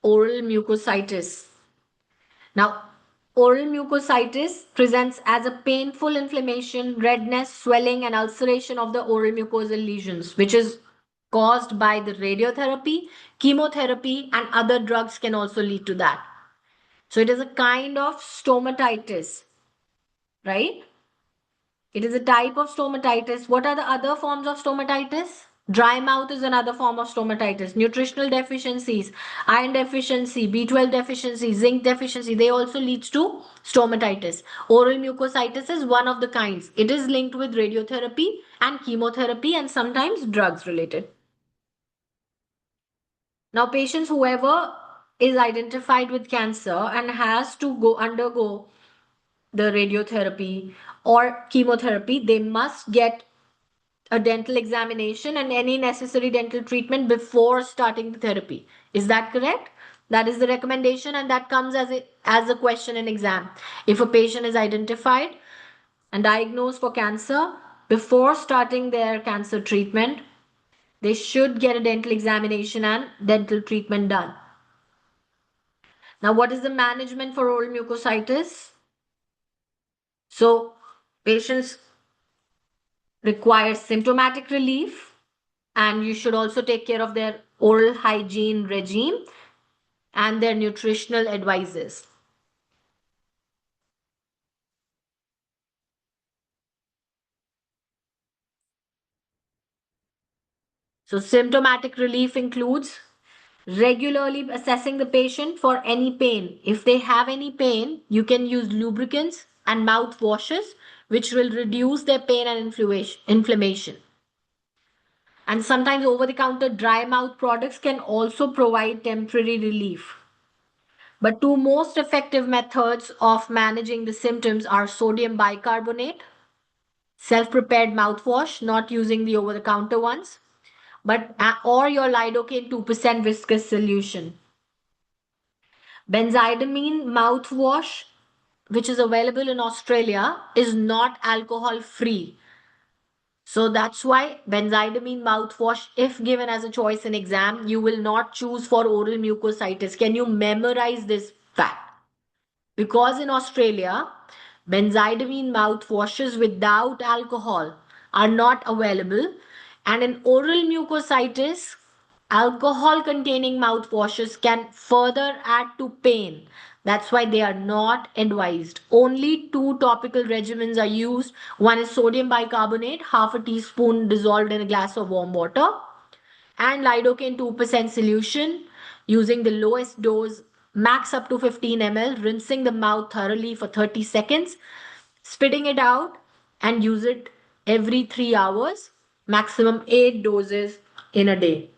oral mucositis. Now, oral mucositis presents as a painful inflammation, redness, swelling, and ulceration of the oral mucosal lesions, which is caused by the radiotherapy, chemotherapy, and other drugs can also lead to that. So, it is a kind of stomatitis, right? It is a type of stomatitis. What are the other forms of stomatitis? Dry mouth is another form of stomatitis. Nutritional deficiencies, iron deficiency, B12 deficiency, zinc deficiency, they also leads to stomatitis. Oral mucositis is one of the kinds. It is linked with radiotherapy and chemotherapy and sometimes drugs related. Now, patients, whoever is identified with cancer and has to go undergo the radiotherapy or chemotherapy, they must get a dental examination and any necessary dental treatment before starting the therapy. Is that correct? That is the recommendation, and that comes as a question in exam. If a patient is identified and diagnosed for cancer, before starting their cancer treatment, they should get a dental examination and dental treatment done. Now, what is the management for oral mucositis? So, patients require symptomatic relief, and you should also take care of their oral hygiene regime and their nutritional advices. So, symptomatic relief includes regularly assessing the patient for any pain. If they have any pain, you can use lubricants and mouth washes, which will reduce their pain and inflammation. And sometimes over the counter dry mouth products can also provide temporary relief. But two most effective methods of managing the symptoms are sodium bicarbonate, self-prepared mouthwash, not using the over-the-counter ones, but or your lidocaine 2% viscous solution. Benzidamine mouthwash, which is available in Australia, is not alcohol free. So that's why benzidamine mouthwash, if given as a choice in exam, you will not choose for oral mucositis. Can you memorize this fact? Because in Australia, benzidamine mouthwashes without alcohol are not available, and in oral mucositis, alcohol containing mouthwashes can further add to pain. That's why they are not advised. Only two topical regimens are used. One is sodium bicarbonate, half a teaspoon dissolved in a glass of warm water, and lidocaine 2% solution using the lowest dose, max up to 15 ml, rinsing the mouth thoroughly for 30 seconds, spitting it out, and use it every 3 hours, maximum 8 doses in a day.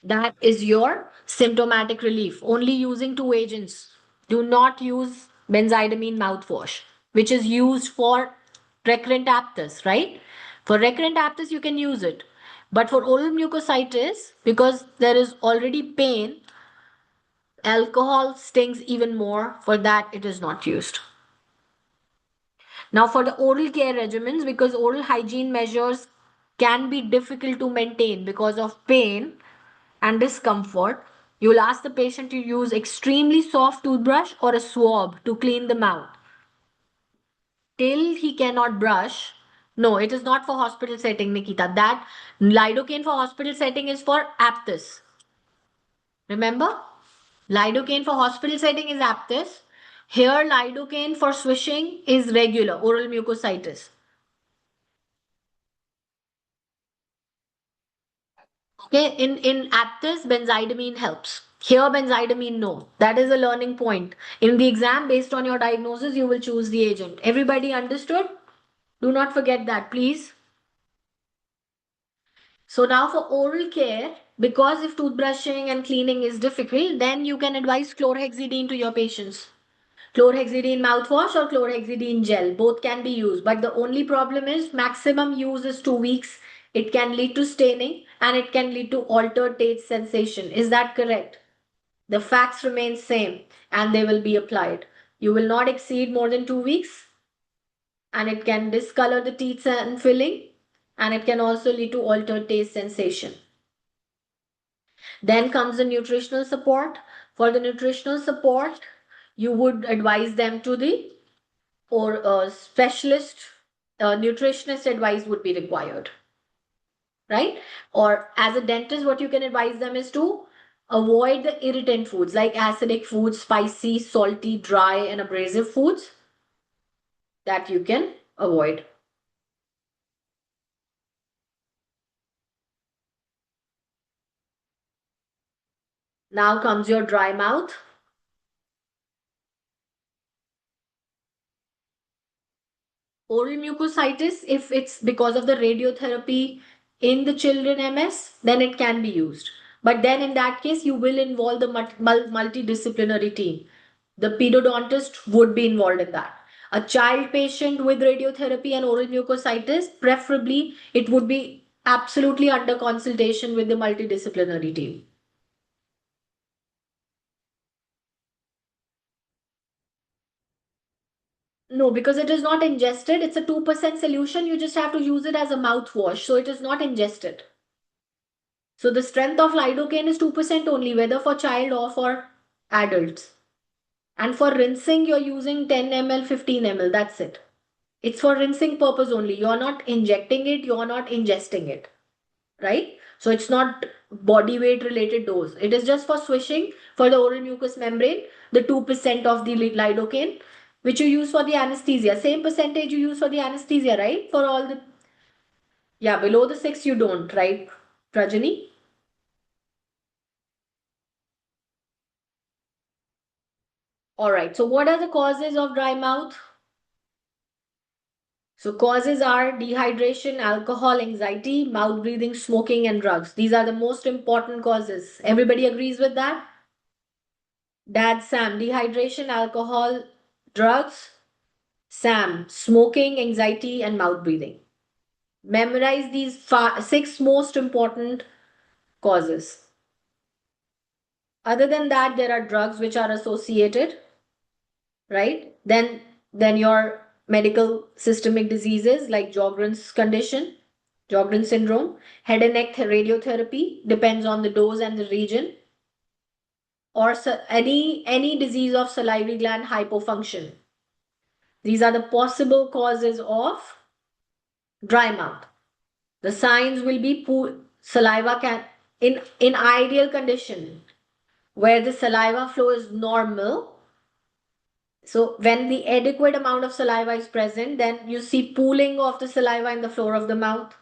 That is your symptomatic relief. Only using two agents. Do not use benzidamine mouthwash, which is used for recurrent aphthous, right? For recurrent aphthous, you can use it. But for oral mucositis, because there is already pain, alcohol stings even more. For that, it is not used. Now, for the oral care regimens, because oral hygiene measures can be difficult to maintain because of pain and discomfort, you will ask the patient to use extremely soft toothbrush or a swab to clean the mouth. Till he cannot brush, no, it is not for hospital setting, Nikita. That lidocaine for hospital setting is for aphthous. Remember? Lidocaine for hospital setting is aphthous. Here, lidocaine for swishing is regular oral mucositis. Okay, in aphthous, benzidamine helps. Here, benzidamine, no. That is a learning point. In the exam, based on your diagnosis, you will choose the agent. Everybody understood? Do not forget that, please. So now for oral care, because if toothbrushing and cleaning is difficult, then you can advise chlorhexidine to your patients. Chlorhexidine mouthwash or chlorhexidine gel, both can be used. But the only problem is maximum use is 2 weeks. It can lead to staining and it can lead to altered taste sensation. Is that correct? The facts remain same and they will be applied. You will not exceed more than 2 weeks, and it can discolor the teeth and filling, and it can also lead to altered taste sensation. Then comes the nutritional support. For the nutritional support, you would advise them to the or a specialist nutritionist advice would be required, right? Or as a dentist, what you can advise them is to avoid the irritant foods like acidic foods, spicy, salty, dry, and abrasive foods that you can avoid. Now comes your dry mouth. Oral mucositis, if it's because of the radiotherapy in the children MS, then it can be used. But then in that case, you will involve the multidisciplinary team. The pedodontist would be involved in that. A child patient with radiotherapy and oral mucositis, preferably it would be absolutely under consultation with the multidisciplinary team. No, because it is not ingested. It's a 2% solution. You just have to use it as a mouthwash. So it is not ingested. So the strength of lidocaine is 2% only, whether for child or for adults. And for rinsing, you're using 10 ml, 15 ml. That's it. It's for rinsing purpose only. You're not injecting it, you're not ingesting it. Right? So it's not body weight related dose. It is just for swishing for the oral mucous membrane, the 2% of the lidocaine, which you use for the anesthesia. Same percentage you use for the anesthesia, right? For all the, yeah, below the 6 you don't, right, Prajani? All right. So what are the causes of dry mouth? So causes are dehydration, alcohol, anxiety, mouth breathing, smoking, and drugs. These are the most important causes. Everybody agrees with that? Dad, Sam, dehydration, alcohol, drugs. Sam, smoking, anxiety, and mouth breathing. Memorize these 6 most important causes. Other than that, there are drugs which are associated, right? Then your medical systemic diseases like Sjogren's condition, Sjogren syndrome, head and neck radiotherapy, depends on the dose and the region, or any disease of salivary gland hypofunction. These are the possible causes of dry mouth. The signs will be saliva can in ideal condition where the saliva flow is normal. So when the adequate amount of saliva is present, then you see pooling of the saliva in the floor of the mouth.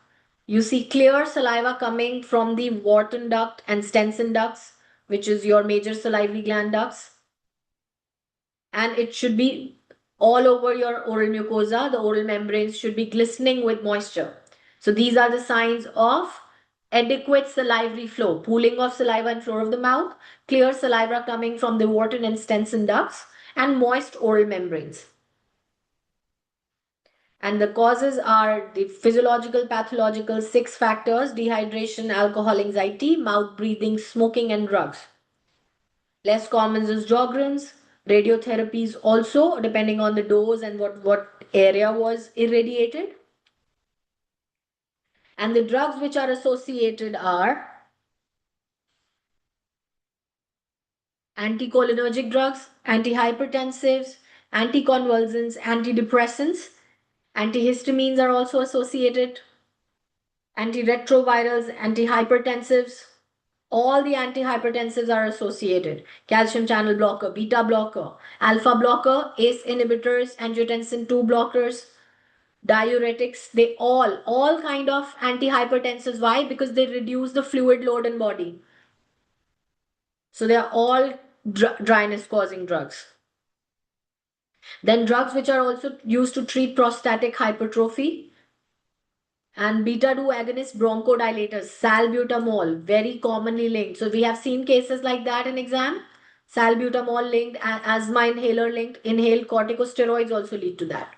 You see clear saliva coming from the Wharton duct and Stenson ducts, which is your major salivary gland ducts. And it should be all over your oral mucosa. The oral membranes should be glistening with moisture. So these are the signs of adequate salivary flow, pooling of saliva in floor of the mouth, clear saliva coming from the Wharton and Stenson ducts, and moist oral membranes. And the causes are the physiological, pathological, 6 factors: dehydration, alcohol, anxiety, mouth breathing, smoking, and drugs. Less common is Sjogren's. Radiotherapies also, depending on the dose and what area was irradiated. And the drugs which are associated are anticholinergic drugs, antihypertensives, anticonvulsants, antidepressants. Antihistamines are also associated. Antiretrovirals, antihypertensives. All the antihypertensives are associated. Calcium channel blocker, beta blocker, alpha blocker, ACE inhibitors, angiotensin 2 blockers, diuretics, they all kind of antihypertensives. Why? Because they reduce the fluid load in body. So they are all dryness causing drugs. Then drugs which are also used to treat prostatic hypertrophy, and beta 2 agonist bronchodilators, salbutamol, very commonly linked. So we have seen cases like that in exam. Salbutamol linked, asthma inhaler linked, inhaled corticosteroids also lead to that.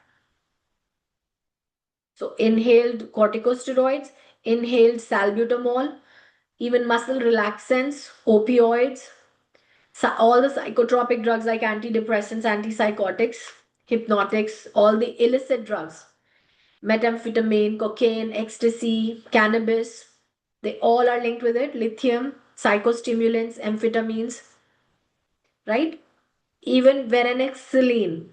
So inhaled corticosteroids, inhaled salbutamol, even muscle relaxants, opioids, all the psychotropic drugs like antidepressants, antipsychotics, hypnotics, all the illicit drugs, methamphetamine, cocaine, ecstasy, cannabis, they all are linked with it. Lithium, psychostimulants, amphetamines, right? Even varenicline.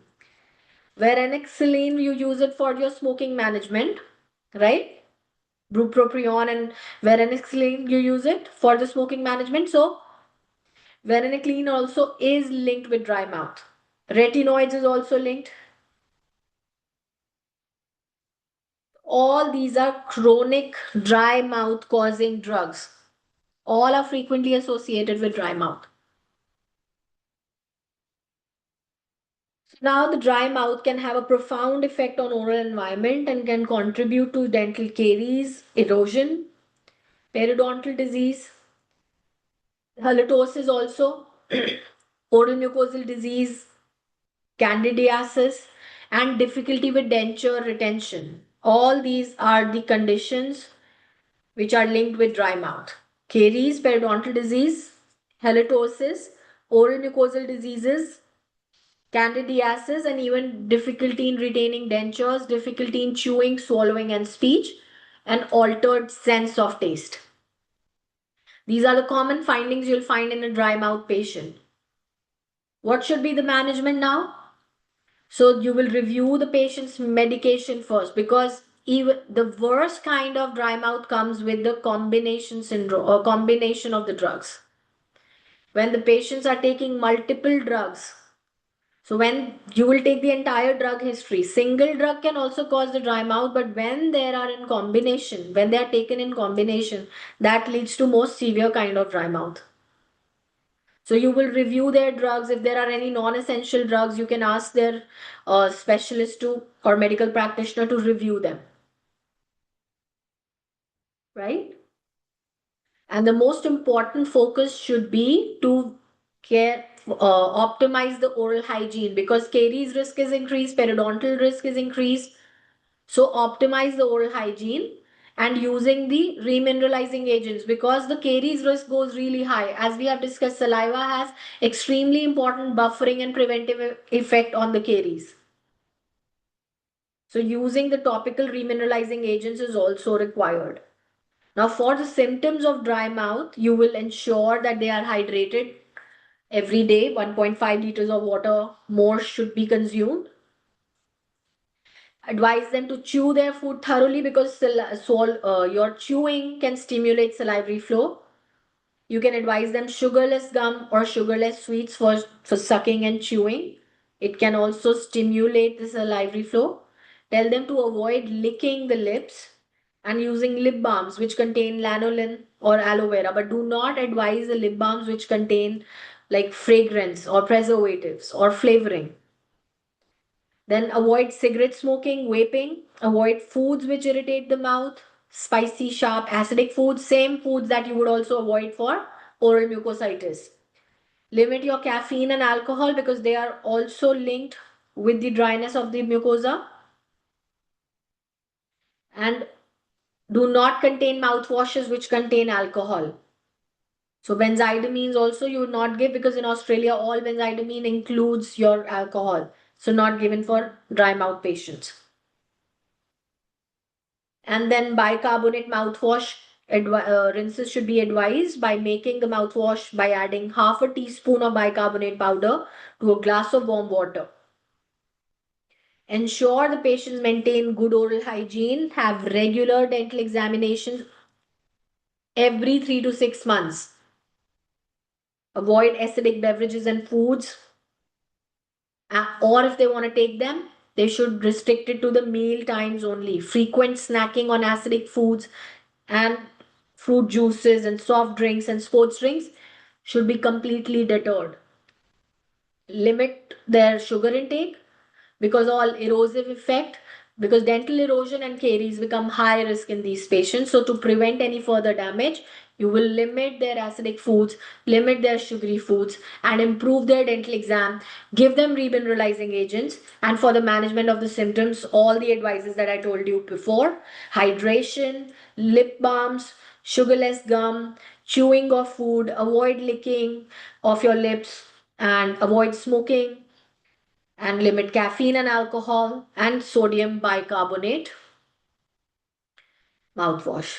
Varenicline, you use it for your smoking management, right? Bupropion and varenicline, you use it for the smoking management. So varenicline also is linked with dry mouth. Retinoids is also linked. All these are chronic dry mouth causing drugs. All are frequently associated with dry mouth. Now, the dry mouth can have a profound effect on oral environment and can contribute to dental caries, erosion, periodontal disease, halitosis also, oral mucosal disease, candidiasis, and difficulty with denture retention. All these are the conditions which are linked with dry mouth. Caries, periodontal disease, halitosis, oral mucosal diseases, candidiasis, and even difficulty in retaining dentures, difficulty in chewing, swallowing, and speech, and altered sense of taste. These are the common findings you'll find in a dry mouth patient. What should be the management now? So you will review the patient's medication first, because even the worst kind of dry mouth comes with the combination syndrome or combination of the drugs. When the patients are taking multiple drugs, so when you will take the entire drug history, single drug can also cause the dry mouth, but when they are in combination, when they are taken in combination, that leads to most severe kind of dry mouth. So you will review their drugs. If there are any non-essential drugs, you can ask their specialist to or medical practitioner to review them. Right? And the most important focus should be to optimize the oral hygiene, because caries risk is increased, periodontal risk is increased. So optimize the oral hygiene and using the remineralizing agents, because the caries risk goes really high. As we have discussed, saliva has extremely important buffering and preventive effect on the caries. So using the topical remineralizing agents is also required. Now for the symptoms of dry mouth, you will ensure that they are hydrated every day. 1.5 liters of water more should be consumed. Advise them to chew their food thoroughly, because your chewing can stimulate salivary flow. You can advise them sugarless gum or sugarless sweets for sucking and chewing. It can also stimulate the salivary flow. Tell them to avoid licking the lips and using lip balms which contain lanolin or aloe vera, but do not advise the lip balms which contain like fragrance or preservatives or flavoring. Then avoid cigarette smoking, vaping, avoid foods which irritate the mouth, spicy, sharp, acidic foods, same foods that you would also avoid for oral mucositis. Limit your caffeine and alcohol because they are also linked with the dryness of the mucosa. And do not contain mouthwashes which contain alcohol. So benzidamines also you would not give, because in Australia all benzidamine includes your alcohol. So not given for dry mouth patients. And then bicarbonate mouthwash rinses should be advised by making the mouthwash by adding half a teaspoon of bicarbonate powder to a glass of warm water. Ensure the patients maintain good oral hygiene, have regular dental examinations every 3 to 6 months. Avoid acidic beverages and foods, or if they want to take them, they should restrict it to the meal times only. Frequent snacking on acidic foods and fruit juices and soft drinks and sports drinks should be completely deterred. Limit their sugar intake, because all erosive effect, because dental erosion and caries become high risk in these patients. So to prevent any further damage, you will limit their acidic foods, limit their sugary foods, and improve their dental exam. Give them remineralizing agents. And for the management of the symptoms, all the advices that I told you before: hydration, lip balms, sugarless gum, chewing of food, avoid licking of your lips, and avoid smoking, and limit caffeine and alcohol, and sodium bicarbonate mouthwash.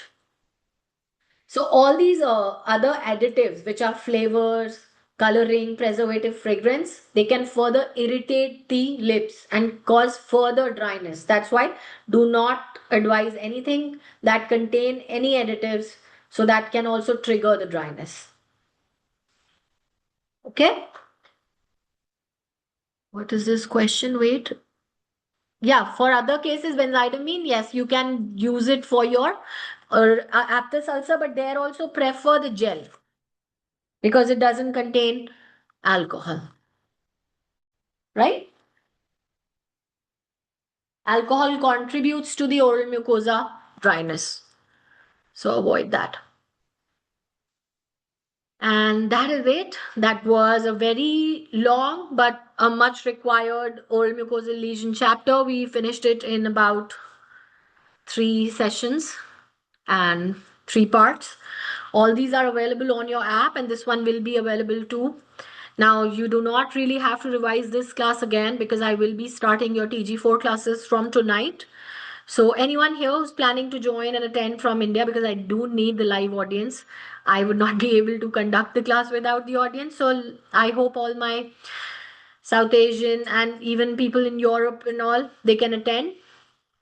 So all these other additives, which are flavors, coloring, preservative, fragrance, they can further irritate the lips and cause further dryness. That's why do not advise anything that contain any additives, so that can also trigger the dryness. Okay? What is this question? Wait. Yeah, for other cases, benzidamine, yes, you can use it for your aphthous ulcer, but there also prefer the gel because it doesn't contain alcohol, right? Alcohol contributes to the oral mucosa dryness, so avoid that. And that is it. That was a very long but a much required oral mucosal lesion chapter. We finished it in about 3 sessions and 3 parts. All these are available on your app, and this one will be available too. Now, you do not really have to revise this class again, because I will be starting your TG4 classes from tonight. So anyone here who's planning to join and attend from India, because I do need the live audience, I would not be able to conduct the class without the audience. So I hope all my South Asian and even people in Europe and all, they can attend.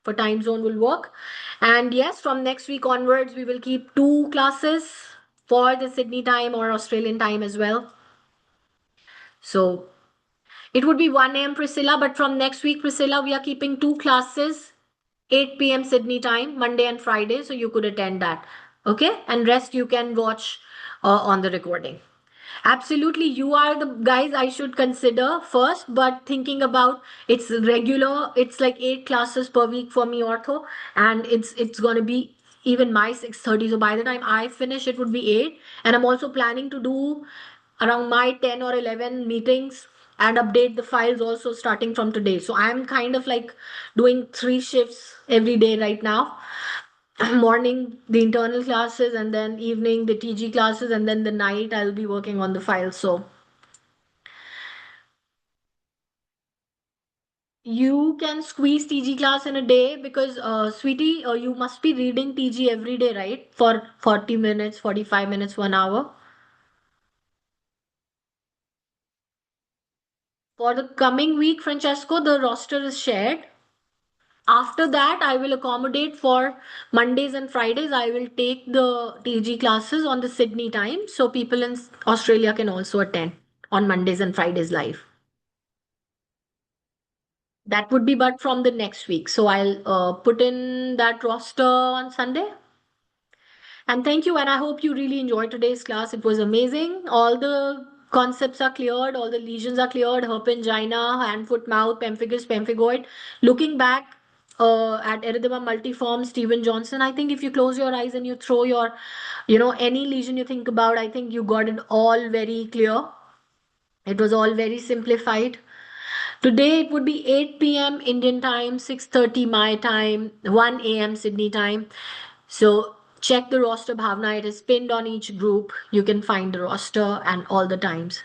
For time zone will work. And yes, from next week onwards, we will keep 2 classes for the Sydney time or Australian time as well. So it would be 1 a.m. Priscilla, but from next week, Priscilla, we are keeping 2 classes, 8 p.m. Sydney time, Monday and Friday. So you could attend that. Okay. And rest you can watch on the recording. Absolutely, you are the guys I should consider first, but thinking about it's regular, it's like 8 classes per week for me ortho, and it's gonna be even my 6:30. So by the time I finish, it would be 8. And I'm also planning to do around my 10 or 11 meetings and update the files also starting from today. So I'm kind of like doing 3 shifts every day right now. morning the internal classes, and then evening the TG classes, and then the night I'll be working on the files. So you can squeeze TG class in a day because, sweetie, you must be reading TG every day, right? For 40 minutes, 45 minutes, 1 hour. For the coming week, Francesco, the roster is shared. After that, I will accommodate for Mondays and Fridays. I will take the TG classes on the Sydney time so people in Australia can also attend on Mondays and Fridays live. That would be but from the next week. So I'll put in that roster on Sunday. And thank you. And I hope you really enjoyed today's class. It was amazing. All the concepts are cleared, all the lesions are cleared: herpangina, hand, foot, mouth, pemphigus, pemphigoid. Looking back at erythema multiforme, Steven Johnson, I think if you close your eyes and you throw your, any lesion you think about, I think you got it all very clear. It was all very simplified. Today it would be 8 p.m. Indian time, 6:30 my time, 1 a.m. Sydney time. So check the roster, Bhavna. It is pinned on each group. You can find the roster and all the times.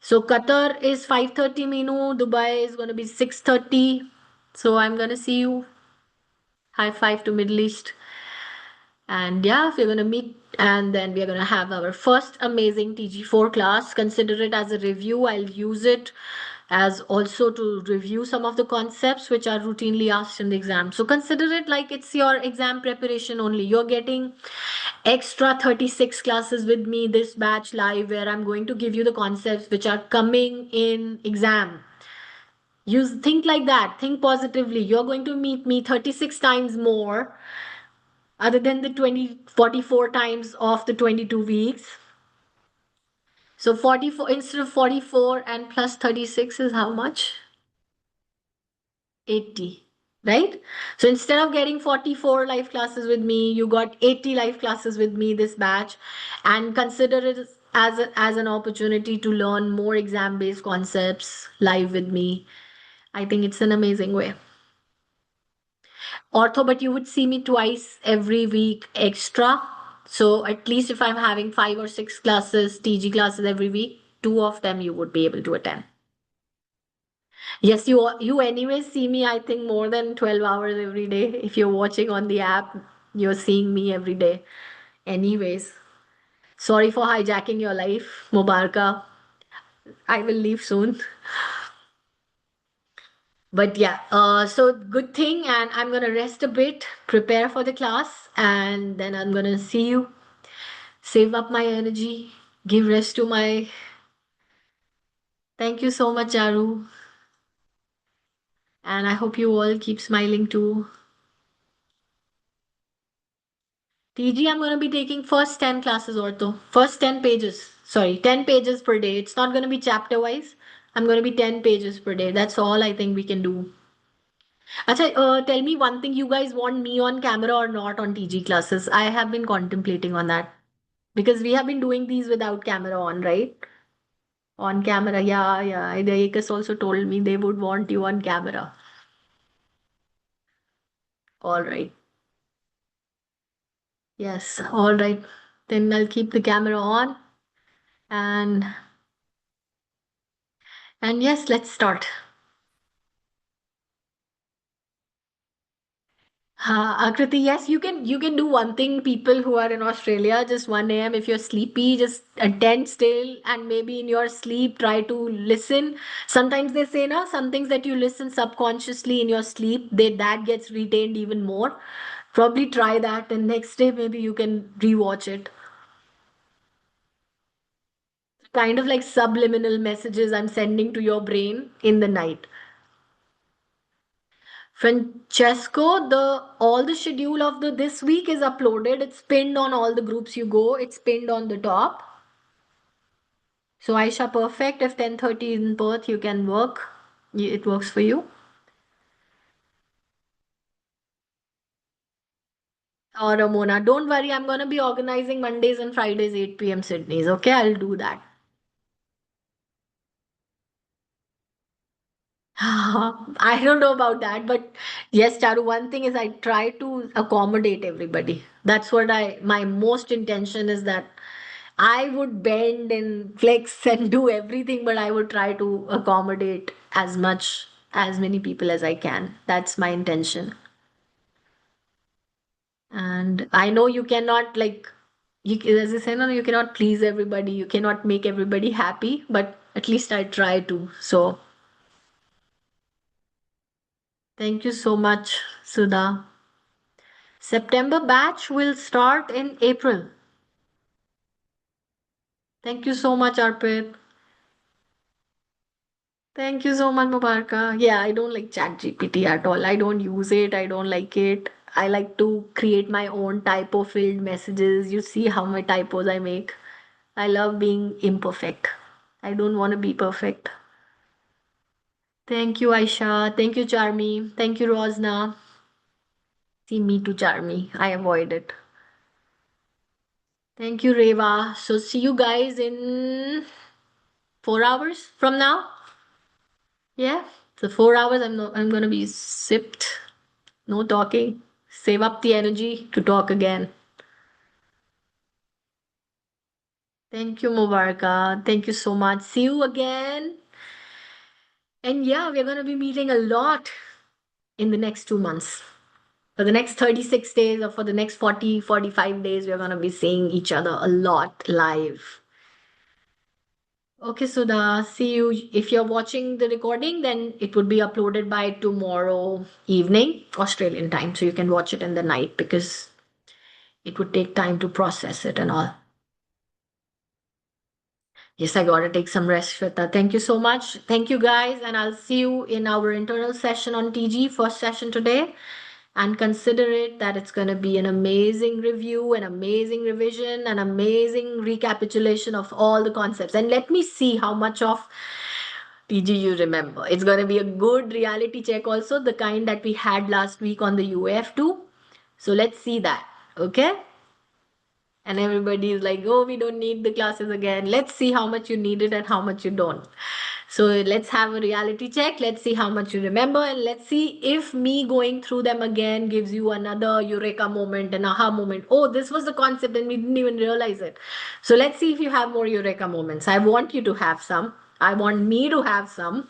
So Qatar is 5:30 Minu, Dubai is going to be 6:30. So I'm going to see you. High five to Middle East. And yeah, we're going to meet and then we're going to have our first amazing TG4 class. Consider it as a review. I'll use it as also to review some of the concepts which are routinely asked in the exam. So consider it like it's your exam preparation only. You're getting extra 36 classes with me this batch live where I'm going to give you the concepts which are coming in exam. You think like that, think positively. You're going to meet me 36 times more other than the 44 times of the 22 weeks. So 44 instead of 44 and plus 36 is how much? 80, right? So instead of getting 44 live classes with me, you got 80 live classes with me this batch, and consider it as an opportunity to learn more exam based concepts live with me. I think it's an amazing way. Ortho, but you would see me twice every week extra. So at least if I'm having 5 or 6 classes, TG classes every week, 2 of them you would be able to attend. Yes, you anyways see me, I think, more than 12 hours every day. If you're watching on the app, you're seeing me every day. Anyways, sorry for hijacking your life, Mubaraka. I will leave soon. But yeah, so good thing, and I'm gonna rest a bit, prepare for the class, and then I'm gonna see you. Save up my energy, give rest to my. Thank you so much, Charu, and I hope you all keep smiling too. TG, I'm going to be taking first 10 classes ortho. First 10 pages. Sorry, 10 pages per day. It's not going to be chapter wise. I'm going to be 10 pages per day. That's all I think we can do. Acha, tell me one thing. You guys want me on camera or not on TG classes? I have been contemplating on that. Because we have been doing these without camera on, right? On camera, yeah, yeah. The ACUS also told me they would want you on camera. All right. Yes, all right. Then I'll keep the camera on. And yes, let's start. Akriti, yes, you can do one thing. People who are in Australia, just 1 a.m. If you're sleepy, just attend still, and maybe in your sleep try to listen. Sometimes they say, na, some things that you listen subconsciously in your sleep, that gets retained even more. Probably try that, and next day maybe you can rewatch it. Kind of like subliminal messages I'm sending to your brain in the night. Francesco, the all the schedule of the this week is uploaded. It's pinned on all the groups you go. It's pinned on the top. So Aisha, perfect. If 10:30 in Perth, you can work. It works for you. Or Ramona, don't worry. I'm gonna be organizing Mondays and Fridays 8 p.m. Sydney's. Okay, I'll do that. I don't know about that, but yes, Charu, one thing is I try to accommodate everybody. That's what my most intention is that I would bend and flex and do everything, but I would try to accommodate as many people as I can. That's my intention. And I know you cannot as I say, no, you cannot please everybody. You cannot make everybody happy, but at least I try to. So thank you so much, Sudha. September batch will start in April. Thank you so much, Arpit. Thank you so much, Mubaraka. Yeah, I don't like ChatGPT at all. I don't use it. I don't like it. I like to create my own typo filled messages. You see how many typos I make. I love being imperfect. I don't want to be perfect. Thank you, Aisha. Thank you, Charmy. Thank you, Rosna. See me to Charmy. I avoid it. Thank you, Reva. So see you guys in 4 hours from now. Yeah. So 4 hours I'm gonna be sipped. No talking. Save up the energy to talk again. Thank you, Mubaraka. Thank you so much. See you again. And yeah, we're gonna be meeting a lot in the next 2 months. For the next 36 days or for the next 40, 45 days, we're gonna be seeing each other a lot live. Okay, Sudha, see you. If you're watching the recording, then it would be uploaded by tomorrow evening, Australian time. So you can watch it in the night because it would take time to process it and all. Yes, I gotta take some rest, Shweta. Thank you so much. Thank you, guys. And I'll see you in our internal session on TG, first session today. And consider it that it's going to be an amazing review, an amazing revision, an amazing recapitulation of all the concepts. And let me see how much of TG you remember. It's going to be a good reality check, also, the kind that we had last week on the UAF2. So let's see that. Okay. And everybody is like, oh, we don't need the classes again. Let's see how much you need it and how much you don't. So let's have a reality check. Let's see how much you remember. And let's see if me going through them again gives you another eureka moment, an aha moment. Oh, this was the concept and we didn't even realize it. So let's see if you have more eureka moments. I want you to have some. I want me to have some.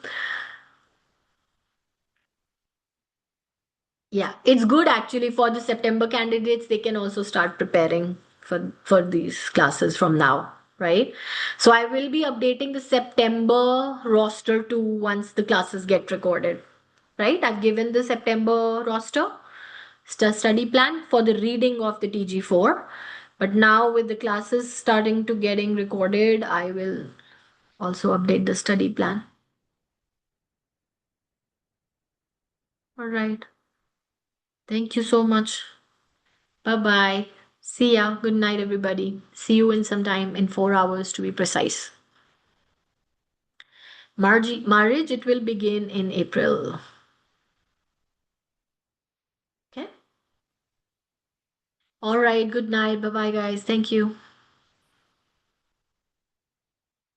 Yeah, it's good actually for the September candidates. They can also start preparing for these classes from now, right? So I will be updating the September roster too once the classes get recorded, right? I've given the September roster study plan for the reading of the TG4, but now with the classes starting to getting recorded, I will also update the study plan. All right. Thank you so much. Bye bye. See ya. Good night, everybody. See you in some time, in 4 hours to be precise. Marriage, it will begin in April. Okay. All right. Good night. Bye bye, guys. Thank you.